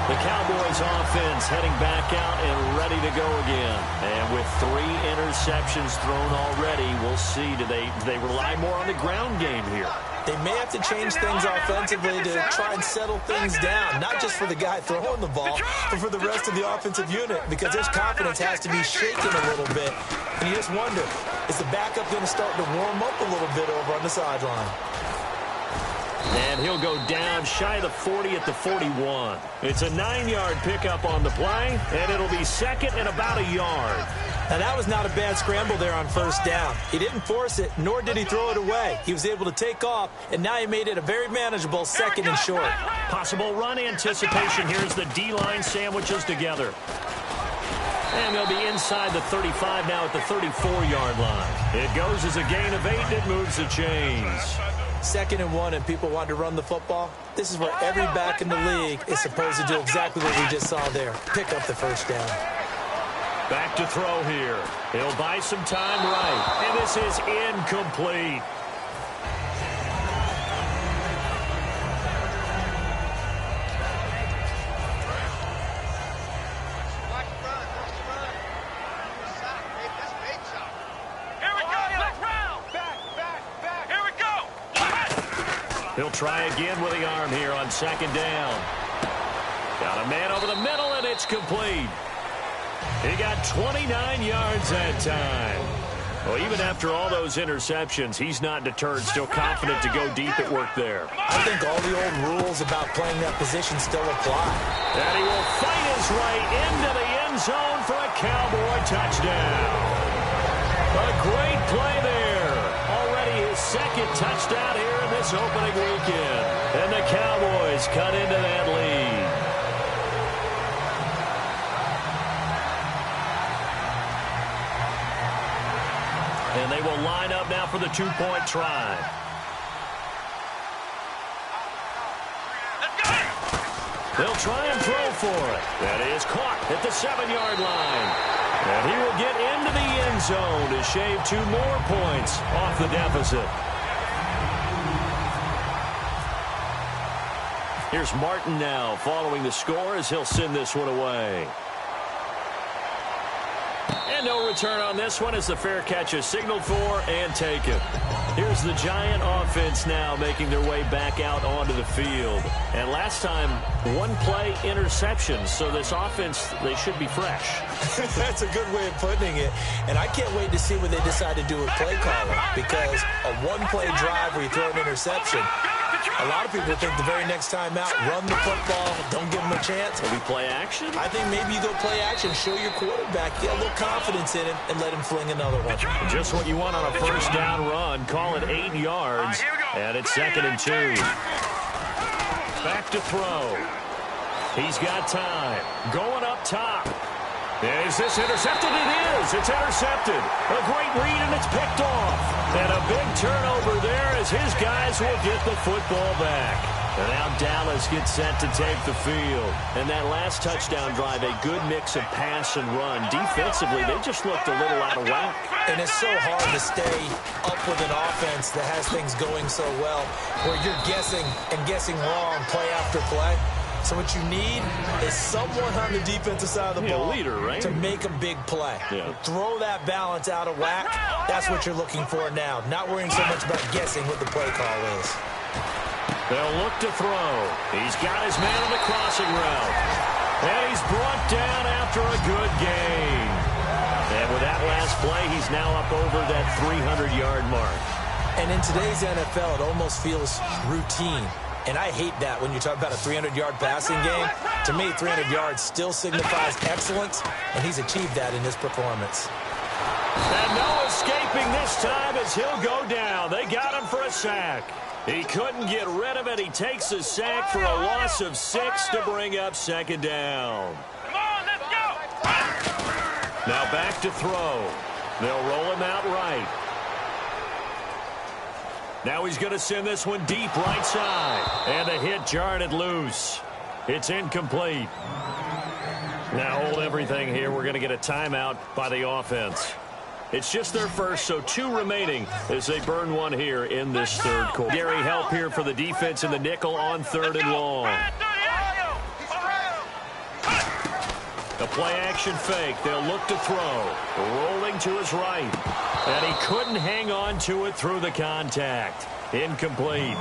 The Cowboys offense heading back out and ready to go again. And with 3 interceptions thrown already, we'll see. Do they rely more on the ground game here? They may have to change things offensively to try and settle things down, not just for the guy throwing the ball, but for the rest of the offensive unit, because their confidence has to be shaken a little bit. And you just wonder, is the backup going to start to warm up a little bit over on the sideline? And he'll go down shy of the 40 at the 41. It's a 9-yard pickup on the play, and it'll be second and about a yard. Now, that was not a bad scramble there on first down. He didn't force it, nor did he throw it away. He was able to take off, and now he made it a very manageable second and short. Possible run anticipation. Here's the D-line sandwiches together. And they'll be inside the 35 now at the 34-yard line. It goes as a gain of 8. It moves the chains. 2nd and 1, and people want to run the football. This is where every back in the league is supposed to do exactly what we just saw there. Pick up the first down. Back to throw here. He'll buy some time right. And this is incomplete. He'll try again with the arm here on 2nd down. Got a man over the middle, and it's complete. He got 29 yards that time. Well, even after all those interceptions, he's not deterred, still confident to go deep at work there. I think all the old rules about playing that position still apply. And he will fight his way into the end zone for a Cowboy touchdown. A great play there. Already his 2nd touchdown here in this opening weekend. And the Cowboys cut into that lead. And they will line up now for the 2-point try. They'll try and throw for it. That is caught at the 7-yard line. And he will get into the end zone to shave 2 more points off the deficit. Here's Martin now following the score as he'll send this one away. And no return on this one as the fair catch is signaled for and taken. Here's the Giant offense now making their way back out onto the field. And last time, 1-play interception. So this offense, they should be fresh. That's a good way of putting it. And I can't wait to see what they decide to do with play calling. Because a 1-play drive where you throw an interception, a lot of people think the very next time out, run the football, don't give them a chance. Maybe play action? I think maybe you go play action, show your quarterback, get a little confidence in him, and let him fling another one. Just what you want on a first down run. Call it 8 yards, and it's 2nd and 2. Back to throw. He's got time. Going up top. Is this intercepted? It is. It's intercepted. A great read, and it's picked off. And a big turnover there as his guys will get the football back. And now Dallas gets set to take the field. And that last touchdown drive, a good mix of pass and run. Defensively, they just looked a little out of whack. And it's so hard to stay up with an offense that has things going so well, where you're guessing and guessing wrong play after play. So what you need is someone on the defensive side of the ball leader, right? to make a big play. Yeah. Throw that balance out of whack. That's what you're looking for now. Not worrying so much about guessing what the play call is. They'll look to throw. He's got his man on the crossing route. And he's brought down after a good gain. And with that last play, he's now up over that 300-yard mark. And in today's NFL, it almost feels routine. And I hate that when you talk about a 300-yard passing game. To me, 300 yards still signifies excellence, and he's achieved that in this performance. And no escaping this time as he'll go down. They got him for a sack. He couldn't get rid of it. He takes a sack for a loss of 6 to bring up second down. Come on, let's go! Now back to throw. They'll roll him out right. Now he's going to send this one deep right side. And the hit jarred it loose. It's incomplete. Now hold everything here. We're going to get a timeout by the offense. It's just their first, so 2 remaining as they burn one here in this third quarter. Gary, help here for the defense in the nickel on 3rd and long. A play-action fake. They'll look to throw. Rolling to his right. And he couldn't hang on to it through the contact. Incomplete.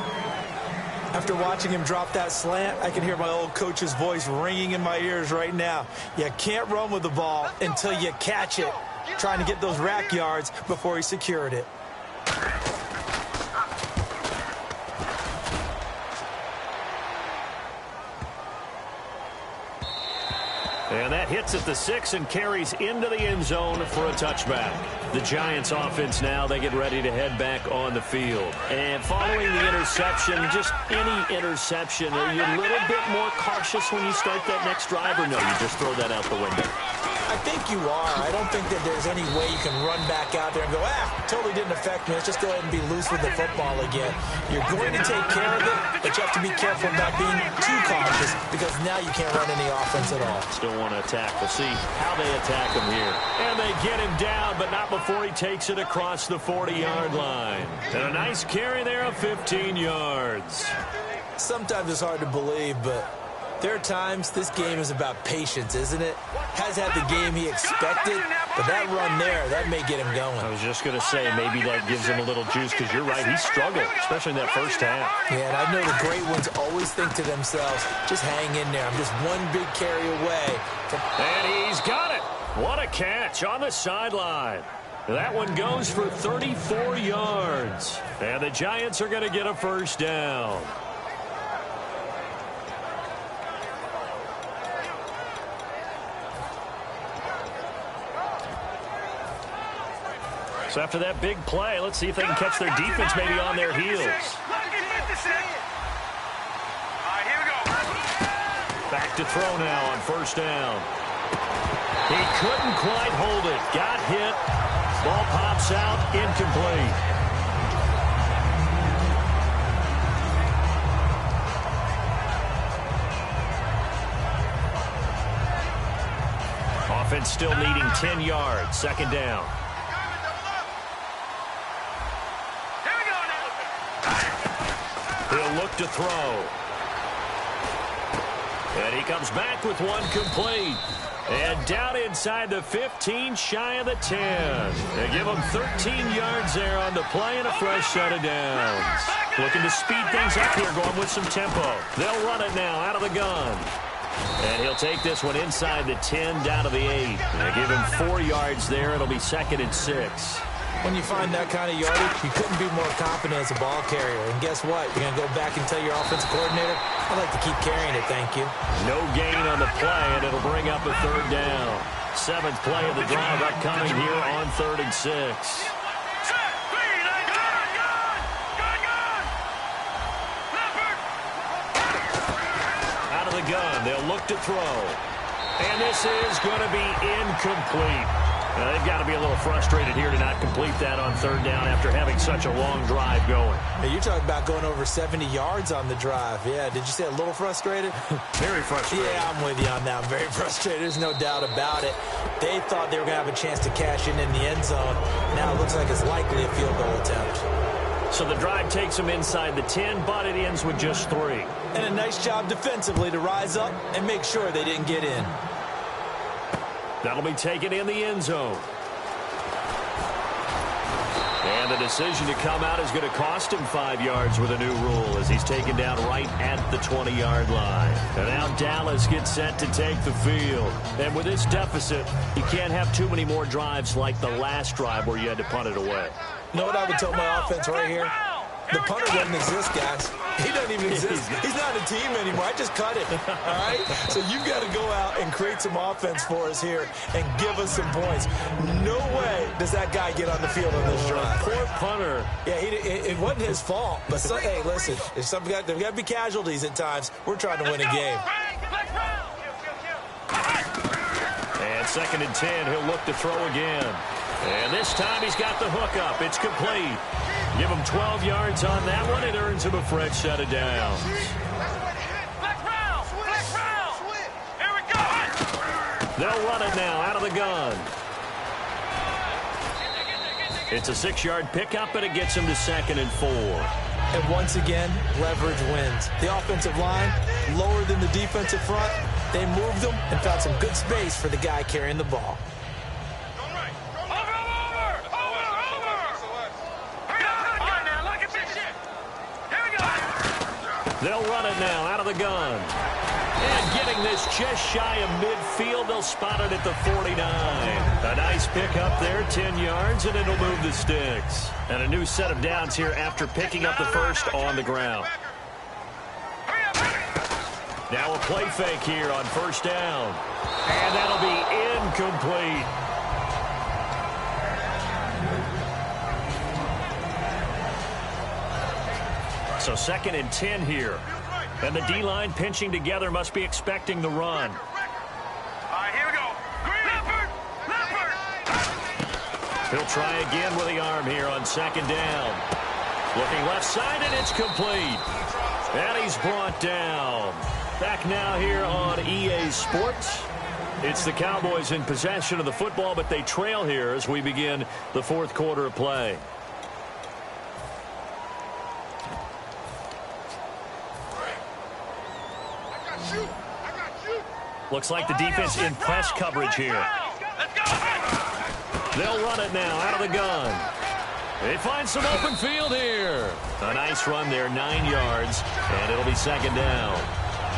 After watching him drop that slant, I can hear my old coach's voice ringing in my ears right now. You can't run with the ball until you catch it. Trying to get those rack yards before he secured it. And that hits at the 6 and carries into the end zone for a touchback. The Giants offense now, they get ready to head back on the field. And following the interception, just any interception, are you a little bit more cautious when you start that next drive, or no, you just throw that out the window? I think you are. I don't think that there's any way you can run back out there and go, totally didn't affect me. Let's just go ahead and be loose with the football again. You're going to take care of it, but you have to be careful about being too cautious because now you can't run any offense at all. Still want to attack. We'll see how they attack him here. And they get him down, but not before he takes it across the 40-yard line. And a nice carry there of 15 yards. Sometimes it's hard to believe, but there are times this game is about patience, isn't it? Has had the game he expected, but that run there, that may get him going. I was just going to say, maybe that gives him a little juice, because you're right, he struggled, especially in that first half. Yeah, and I know the great ones always think to themselves, just hang in there. I'm just one big carry away. And he's got it. What a catch on the sideline. That one goes for 34 yards. And the Giants are going to get a first down. So after that big play, let's see if they can catch their defense maybe on their heels. Back to throw now on first down. He couldn't quite hold it. Got hit. Ball pops out. Incomplete. Offense still needing 10 yards. Second down. He'll look to throw. And he comes back with one complete. And down inside the 15, shy of the 10. They give him 13 yards there on the play and a fresh set of downs. Looking to speed things up here, going with some tempo. They'll run it now out of the gun. And he'll take this one inside the 10, down to the 8. They give him 4 yards there. It'll be 2nd and 6. When you find that kind of yardage, you couldn't be more confident as a ball carrier. And guess what? You're going to go back and tell your offensive coordinator, I'd like to keep carrying it, thank you. No gain on the play, and it'll bring up a 3rd down. 7th play of the drive upcoming here on 3rd and 6. Out of the gun, they'll look to throw. And this is going to be incomplete. They've got to be a little frustrated here to not complete that on third down after having such a long drive going. Hey, you're talking about going over 70 yards on the drive. Yeah, did you say a little frustrated? Very frustrated. Yeah, I'm with you on that. I'm very frustrated. There's no doubt about it. They thought they were going to have a chance to cash in the end zone. Now it looks like it's likely a field goal attempt. So the drive takes them inside the 10, but it ends with just 3. And a nice job defensively to rise up and make sure they didn't get in. That'll be taken in the end zone. And the decision to come out is going to cost him 5 yards with a new rule as he's taken down right at the 20-yard line. And now Dallas gets set to take the field. And with this deficit, you can't have too many more drives like the last drive where you had to punt it away. You know what I would tell my offense right here? The punter doesn't exist, guys. He doesn't even exist. He's not a team anymore. I just cut it, all right? So you've got to go out and create some offense for us here and give us some points. No way does that guy get on the field on this drive. Poor punter. Yeah, it wasn't his fault. But, hey, listen, there's got to be casualties at times. We're trying to win a game. And 2nd and 10, he'll look to throw again. And this time he's got the hook up. It's complete. Give him 12 yards on that one. It earns him a fresh set of downs. They'll run it now out of the gun. It's a 6-yard pickup, and it gets him to 2nd and 4. And once again, leverage wins. The offensive line, lower than the defensive front. They moved them and found some good space for the guy carrying the ball. They'll run it now out of the gun. And getting this just shy of midfield, they'll spot it at the 49. A nice pickup there, 10 yards, and it'll move the sticks. And a new set of downs here after picking up the first on the ground. Now a play fake here on 1st down. And that'll be incomplete. So 2nd and 10 here. And the D-line pinching together must be expecting the run. All right, here we go. Leopard! He'll try again with the arm here on 2nd down. Looking left side, and it's complete. And he's brought down. Back now here on EA Sports. It's the Cowboys in possession of the football, but they trail here as we begin the 4th quarter of play. Looks like the defense in press coverage here. They'll run it now out of the gun. They find some open field here. A nice run there, 9 yards, and it'll be 2nd down.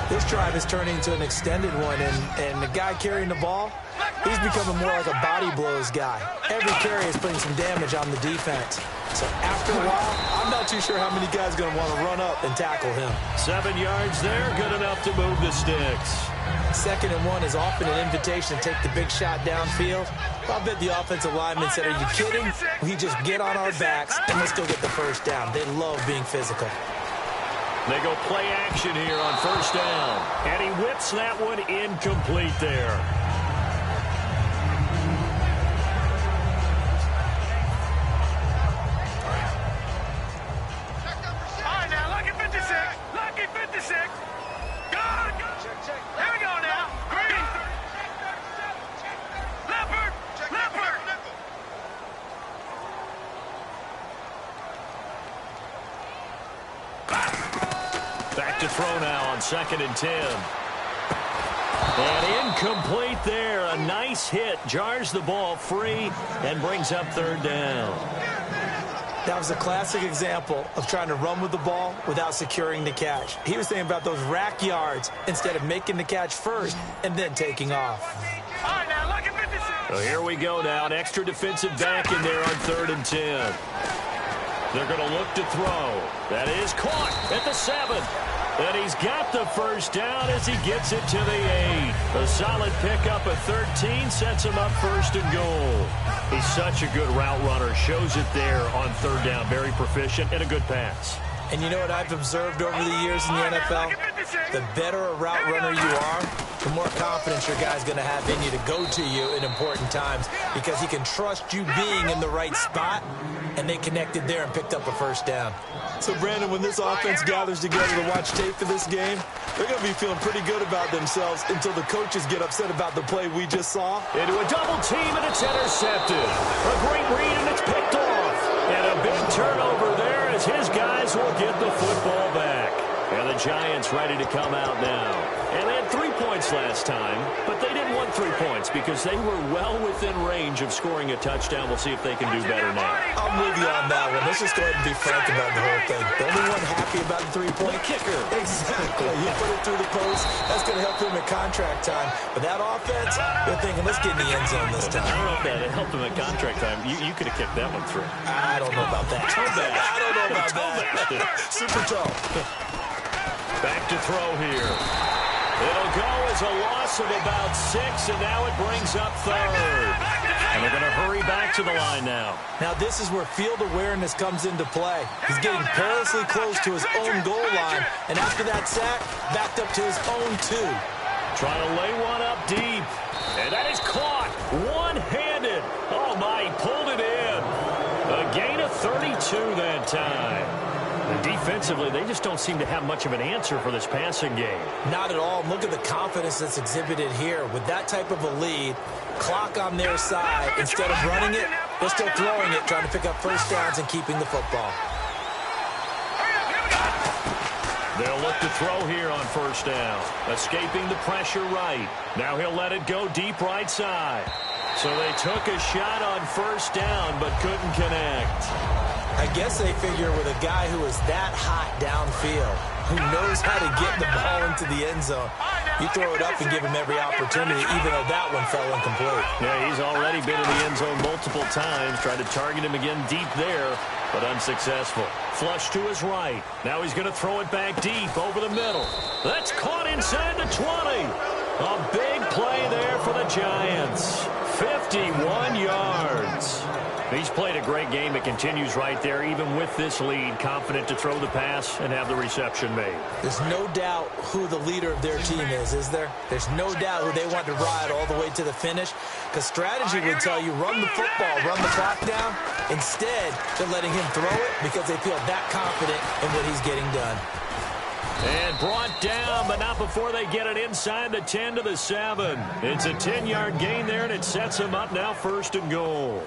This drive is turning into an extended one, and the guy carrying the ball, he's becoming more like a body blows guy. Every carry is putting some damage on the defense. So after a while, I'm not too sure how many guys are going to want to run up and tackle him. 7 yards there, good enough to move the sticks. 2nd and 1 is often an invitation to take the big shot downfield. I'll bet the offensive lineman said, are you kidding? We just get on our backs and let's go get the 1st down. They love being physical. They go play action here on 1st down. And he whips that one incomplete there. All right, now, lucky 56. Lucky 56. Good. Here we go now. Green. Leopard. Leopard. Back to throw now on 2nd and 10. And incomplete there. A nice hit. Jars the ball free and brings up 3rd down. That was a classic example of trying to run with the ball without securing the catch. He was thinking about those rack yards instead of making the catch first and then taking off. All right, now, lucky 56. So here we go now. An extra defensive back in there on 3rd and 10. They're going to look to throw. That is caught at the 7. And he's got the 1st down as he gets it to the 8. A solid pickup at 13 sets him up 1st and goal. He's such a good route runner. Shows it there on 3rd down. Very proficient and a good pass. And you know what I've observed over the years in the NFL? the better a route runner you are, the more confidence your guy's going to have in you to go to you in important times because he can trust you being in the right spot, and they connected there and picked up a first down. So, Brandon, when this offense gathers together to watch tape for this game, they're going to be feeling pretty good about themselves until the coaches get upset about the play we just saw. Into a double team, and it's intercepted. A great read, and it's picked off. And a big turnover there as his guys will get the football back. And the Giants ready to come out now. And they had 3 points last time, but they didn't want 3 points because they were well within range of scoring a touchdown. We'll see if they can do better now. I'm with you on that one. Let's just go ahead and be frank about the whole thing. The only one happy about the 3-point kicker. Exactly. You put it through the post. That's going to help him at contract time. But that offense, they're thinking, let's get in the end zone this time. I don't know if that helped him at contract time. You could have kicked that one through. I don't know about that. I don't know about that. Super toe. Back to throw here. It'll go as a loss of about 6, and now it brings up third. And they're going to hurry back to the line now. Now this is where field awareness comes into play. He's getting perilously close to his own goal line, and after that sack, backed up to his own 2. Trying to lay one up deep. And that is caught one-handed. Oh, my, he pulled it in. A gain of 32 that time. And defensively, they just don't seem to have much of an answer for this passing game. Not at all. Look at the confidence that's exhibited here. With that type of a lead, clock on their side, instead of running it, they're still throwing it, trying to pick up first downs and keeping the football. They'll look to throw here on first down. Escaping the pressure right. Now he'll let it go deep right side. So they took a shot on first down but couldn't connect. I guess they figure with a guy who is that hot downfield, who knows how to get the ball into the end zone, you throw it up and give him every opportunity, even though that one fell incomplete. Yeah, he's already been in the end zone multiple times, tried to target him again deep there, but unsuccessful. Flush to his right. Now he's going to throw it back deep over the middle. That's caught inside the 20. A big play there for the Giants. 51 yards. He's played a great game. It continues right there, even with this lead, confident to throw the pass and have the reception made. There's no doubt who the leader of their team is there? There's no doubt who they want to ride all the way to the finish, because strategy would tell you run the football, run the clock down. Instead, they're letting him throw it because they feel that confident in what he's getting done. And brought down, but not before they get it inside the 10 to the 7. It's a 10-yard gain there, and it sets him up now 1st and goal.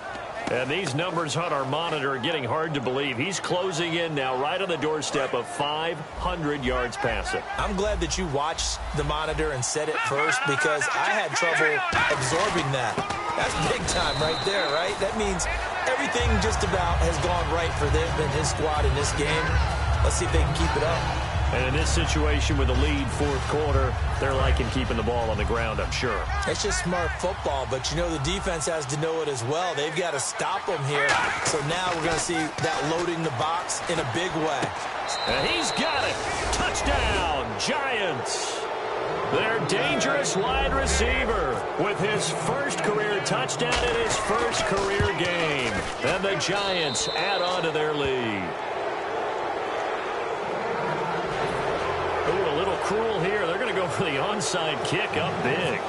And these numbers on our monitor are getting hard to believe. He's closing in now right on the doorstep of 500 yards passing. I'm glad that you watched the monitor and said it first, because I had trouble absorbing that. That's big time right there, right? That means everything just about has gone right for them and his squad in this game. Let's see if they can keep it up. And in this situation with the lead 4th quarter, they're liking keeping the ball on the ground, I'm sure. It's just smart football, but you know the defense has to know it as well. They've got to stop them here. So now we're going to see that loading the box in a big way. And he's got it. Touchdown, Giants. Their dangerous wide receiver with his first career touchdown in his first career game. And the Giants add on to their lead. Ooh, a little cruel here. They're going to go for the onside kick up big.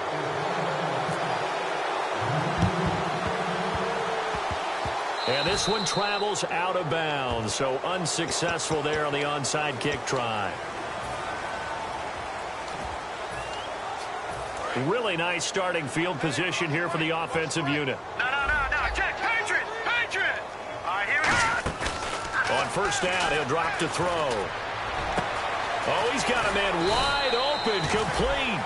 And this one travels out of bounds, so unsuccessful there on the onside kick try. Really nice starting field position here for the offensive unit. No. Check. Patriot. All right, here we go. On first down, he'll drop to throw. Oh, he's got a man wide open, complete.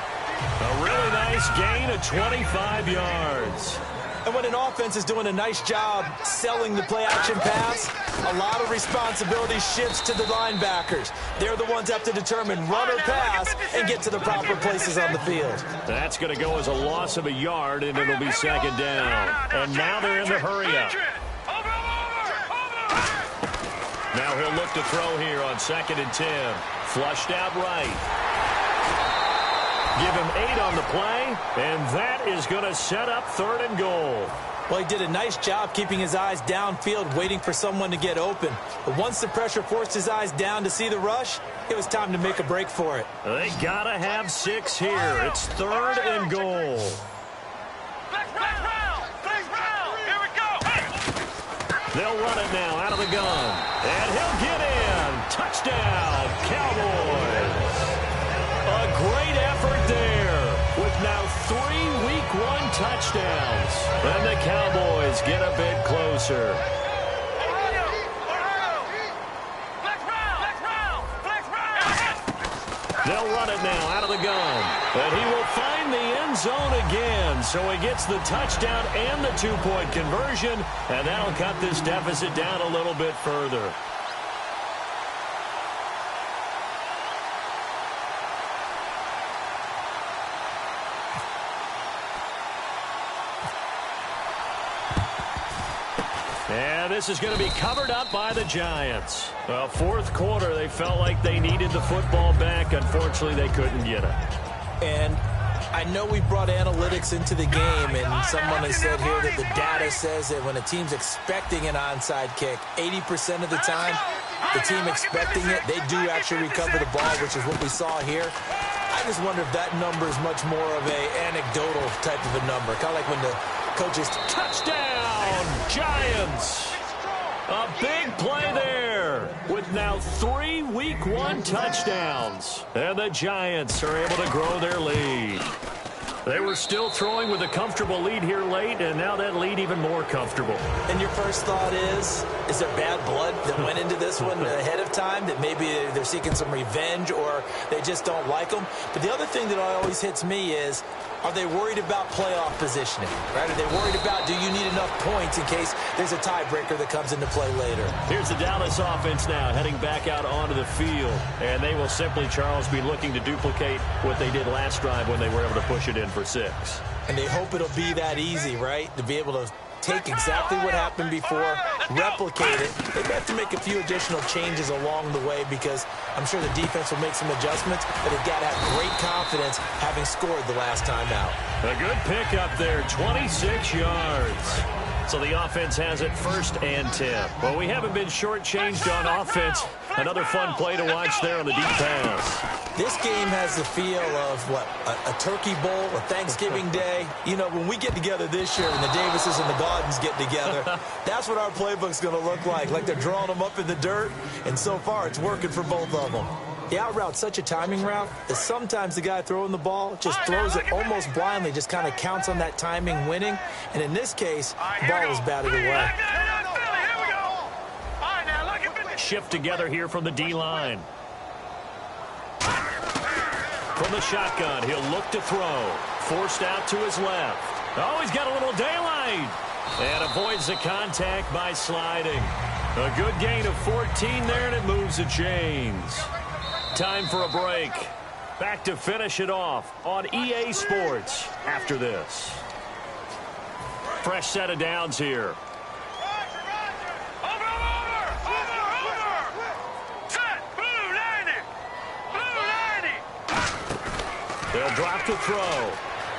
A really nice gain of 25 yards. And when an offense is doing a nice job selling the play-action pass, a lot of responsibility shifts to the linebackers. They're the ones that have to determine run or pass and get to the proper places on the field. That's going to go as a loss of a yard, and it'll be 2nd down. And now they're in the hurry-up. Now he'll look to throw here on 2nd and 10. Flushed out right. Give him 8 on the play, and that is going to set up 3rd and goal. Well, he did a nice job keeping his eyes downfield, waiting for someone to get open. But once the pressure forced his eyes down to see the rush, it was time to make a break for it. They gotta have 6 here. It's 3rd and goal. They'll run it now out of the gun. And he'll get in. Touchdown, Cowboys. A great effort there with now 3 Week 1 touchdowns. And the Cowboys get a bit closer. They'll run it now out of the gun. And he will find the end zone again. So he gets the touchdown and the 2-point conversion. And that'll cut this deficit down a little bit further. And this is going to be covered up by the Giants. Well, 4th quarter, they felt like they needed the football back. Unfortunately, they couldn't get it. And I know we brought analytics into the game, and someone has said here that the data says that when a team's expecting an onside kick, 80% of the time, the team expecting it, they do actually recover the ball, which is what we saw here. I just wonder if that number is much more of a anecdotal type of a number, kind of like when the coaches... Touchdown, Giants! A big play there with now 3 Week 1 touchdowns. And the Giants are able to grow their lead. They were still throwing with a comfortable lead here late, and now that lead even more comfortable. And your first thought is there bad blood that went into this one ahead of time, that maybe they're seeking some revenge or they just don't like them? But the other thing that always hits me is, are they worried about playoff positioning? Right? Are they worried about, do you need enough points in case there's a tiebreaker that comes into play later? Here's the Dallas offense now heading back out onto the field. And they will simply, Charles, be looking to duplicate what they did last drive when they were able to push it in for 6. And they hope it'll be that easy, right? To be able to take exactly what happened before, replicate it. They have to make a few additional changes along the way because I'm sure the defense will make some adjustments, but they've got to have great confidence having scored the last time out. A good pickup there, 26 yards. So the offense has it 1st and 10. Well, we haven't been shortchanged on offense. Another fun play to watch there on the deep pass. This game has the feel of, what, a turkey bowl, a Thanksgiving day. You know, when we get together this year and the Davises and the Gaudens get together, that's what our playbook's going to look like they're drawing them up in the dirt, and so far it's working for both of them. The out route's such a timing route that sometimes the guy throwing the ball just throws it almost blindly, just kind of counts on that timing winning. And in this case, the ball was batted away. Shift together here from the D-line. From the shotgun, he'll look to throw. Forced out to his left. Oh, he's got a little daylight. And avoids the contact by sliding. A good gain of 14 there, and it moves the chains. Time for a break. Back to finish it off on EA Sports after this. Fresh set of downs here. They'll drop to throw.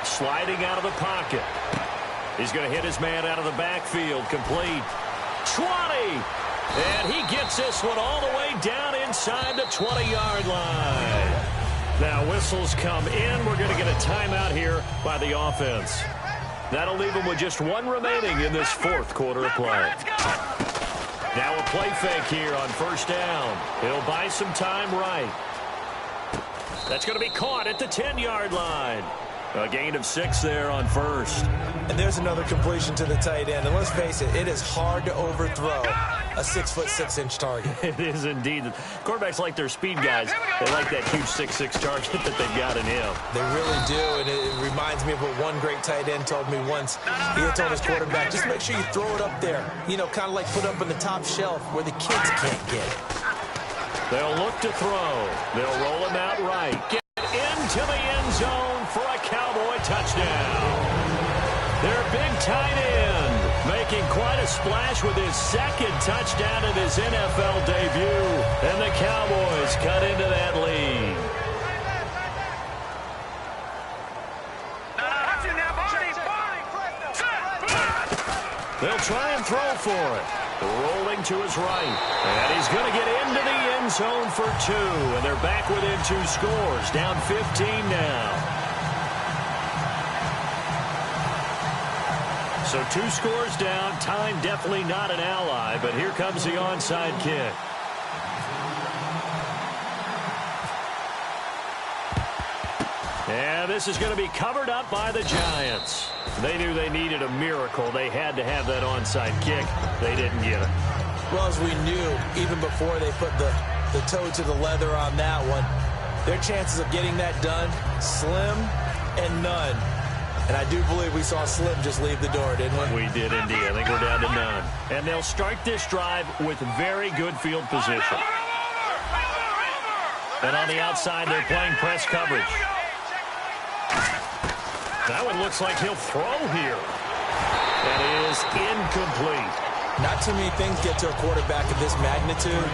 Sliding out of the pocket. He's going to hit his man out of the backfield. Complete. 20. And he gets this one all the way down inside the 20-yard line. Now whistles come in. We're going to get a timeout here by the offense. That'll leave them with just 1 remaining in this 4th quarter of play. Now a play fake here on 1st down. He'll buy some time right. That's going to be caught at the 10-yard line. A gain of 6 there on 1st. And there's another completion to the tight end. And let's face it, it is hard to overthrow a 6'6" target. It is indeed. Quarterbacks like their speed guys. They like that huge 6'6" target that they've got in him. They really do, and it reminds me of what one great tight end told me once. He had told his quarterback, just make sure you throw it up there. You know, kind of like put up on the top shelf where the kids can't get it. They'll look to throw. They'll roll him out right. Get into the end zone for a Cowboy touchdown. Their big tight end making quite a splash with his 2nd touchdown of his NFL debut. And the Cowboys cut into that lead. he'll try and throw for it. Rolling to his right. And he's going to get into the end zone for 2. And they're back within 2 scores. Down 15 now. So 2 scores down. Time definitely not an ally. But here comes the onside kick. And this is going to be covered up by the Giants. They knew they needed a miracle. They had to have that onside kick. They didn't get it. Well, as we knew, even before they put the toe to the leather on that one, their chances of getting that done, slim and none. And I do believe we saw Slim just leave the door, didn't we? We did indeed. I think we're down to none. And they'll start this drive with very good field position. And on the outside, they're playing press coverage. That one looks like he'll throw here. That is incomplete. Not too many things get to a quarterback of this magnitude,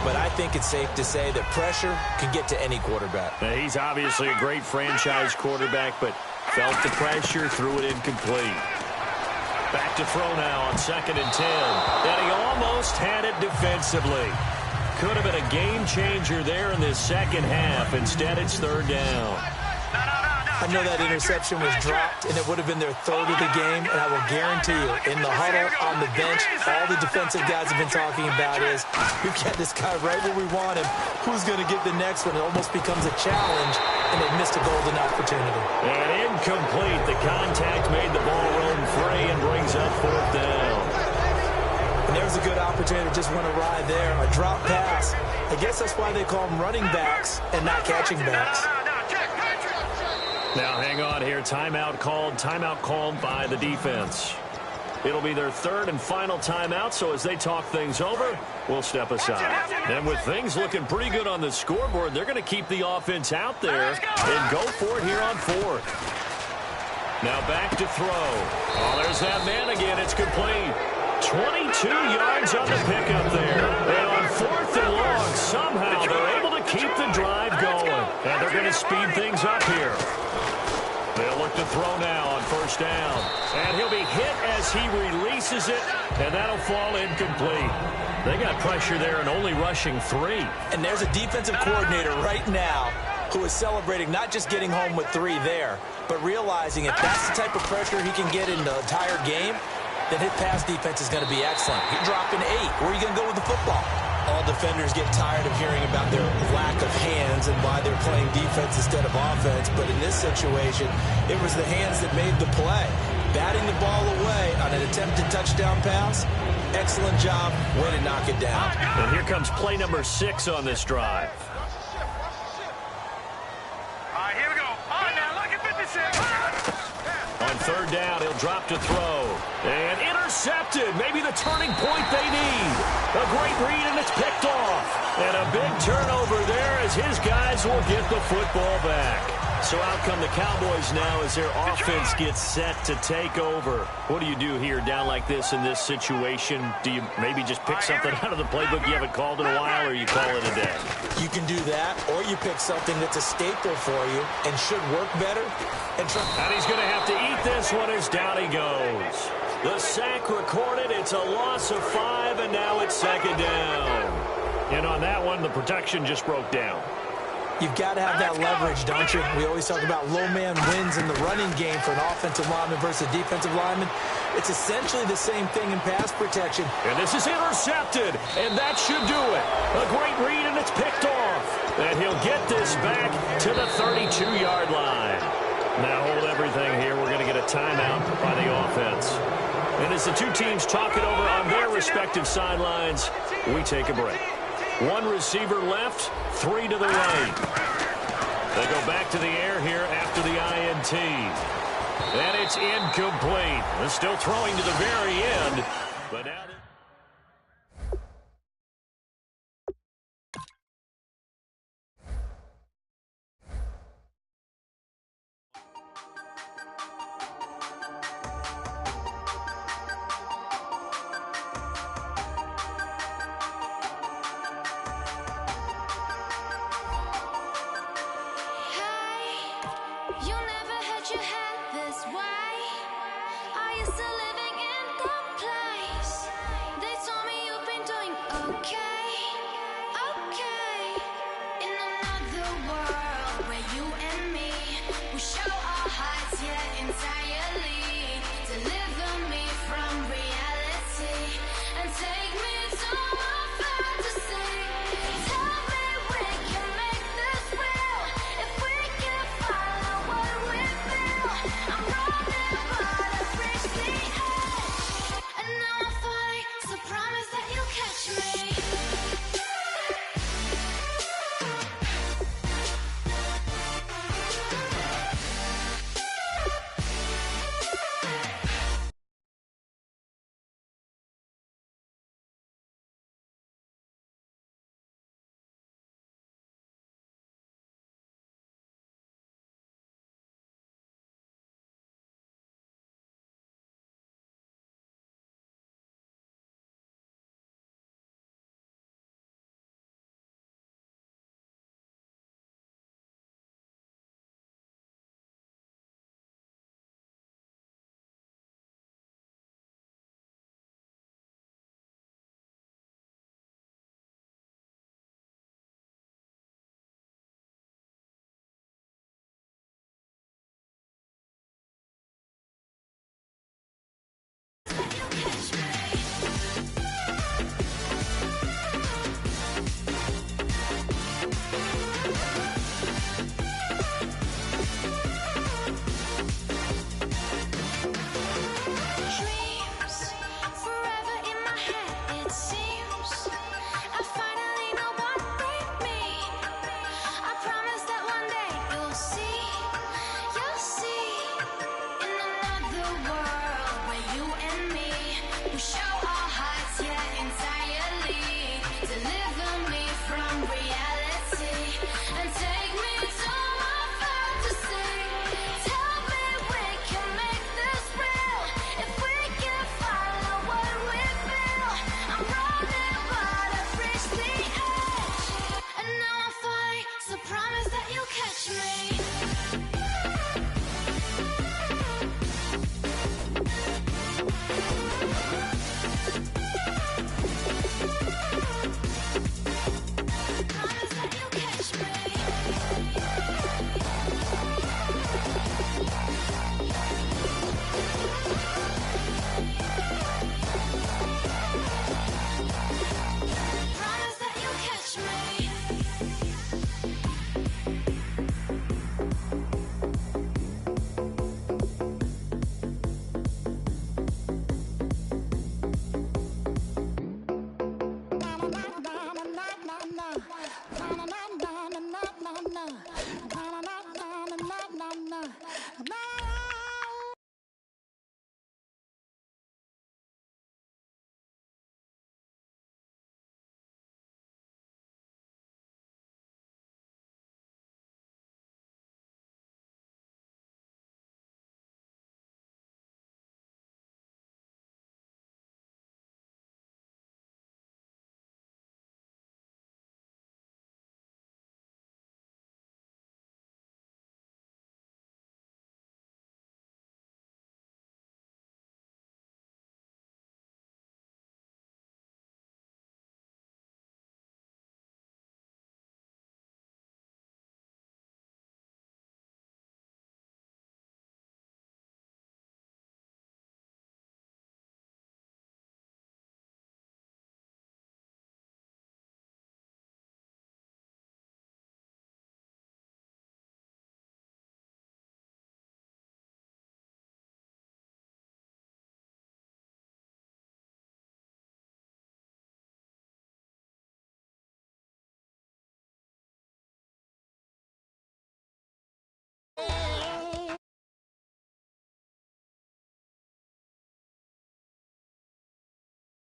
but I think it's safe to say that pressure can get to any quarterback. Now, he's obviously a great franchise quarterback, but felt the pressure, threw it incomplete. Back to throw now on 2nd and 10. And he almost had it defensively. Could have been a game changer there in this second half. Instead, it's 3rd down. I know that interception was dropped, and it would have been their 3rd of the game, and I will guarantee you, in the huddle, on the bench, all the defensive guys have been talking about is, we've got this guy right where we want him. Who's going to get the next one? It almost becomes a challenge, and they missed a golden opportunity. And incomplete. The contact made the ball roam free and brings up 4th down. And there's a good opportunity to just win a ride there, a drop pass. I guess that's why they call them running backs and not catching backs. Now, hang on here. Timeout called by the defense. It'll be their 3rd and final timeout, so as they talk things over, we'll step aside. And with things looking pretty good on the scoreboard, they're going to keep the offense out there and go for it here on 4th. Now back to throw. Oh, there's that man again. It's complete. 22 yards on the pickup there. And on 4th and long, somehow they're able to keep the drive going. And they're going to speed things up here. They'll look to throw now on 1st down. And he'll be hit as he releases it, and that'll fall incomplete. They got pressure there and only rushing 3. And there's a defensive coordinator right now who is celebrating not just getting home with 3 there, but realizing if that's the type of pressure he can get in the entire game, then his pass defense is going to be excellent. You're dropping 8. Where are you going to go with the football? All defenders get tired of hearing about their lack of hands and why they're playing defense instead of offense. But in this situation, it was the hands that made the play. Batting the ball away on an attempted touchdown pass. Excellent job. Way to knock it down. And here comes play number 6 on this drive. All right, here we go. All right, now, look at 56. On 3rd down, he'll drop to throw. And intercepted. Maybe the turning point they need. A great read, and it's picked off. And a big turnover there as his guys will get the football back. So out come the Cowboys now as their offense gets set to take over. What do you do here down like this in this situation? Do you maybe just pick something out of the playbook you haven't called in a while, or you call it a day? You can do that, or you pick something that's a staple for you and should work better. And he's going to have to eat this one as down he goes. The sack recorded. It's a loss of 5, and now it's 2nd down. And on that one, the protection just broke down. You've got to have that leverage, don't you? We always talk about low man wins in the running game for an offensive lineman versus a defensive lineman. It's essentially the same thing in pass protection. And this is intercepted, and that should do it. A great read, and it's picked off. And he'll get this back to the 32-yard line. Now hold everything here. We're going to get a timeout by the offense. And as the two teams talk it over on their respective sidelines, we take a break. 1 receiver left, 3 to the right. They go back to the air here after the INT. And it's incomplete. They're still throwing to the very end. But now You never had your head this way. Are you still living in the play? okay, okay. In another world where you and me, we show our hearts yet entirely. Deliver me from reality and take me to my fantasy. Tell me we can make this real if we can follow what we feel. I'm running but I've reached the edge, and now I'm falling, so promise that you'll catch me. Dreams forever in my head, it seems. I finally know what they mean. I promise that one day you'll see. In another world where you and me, we show our hearts yet entirely. Deliver me from reality and take me to my fantasy. Tell me we can make this real if we can follow what we feel. I'm running but I've reached the edge, and now I'm falling, so promise that you'll catch me. Promise that you'll catch me. Promise that you'll catch me.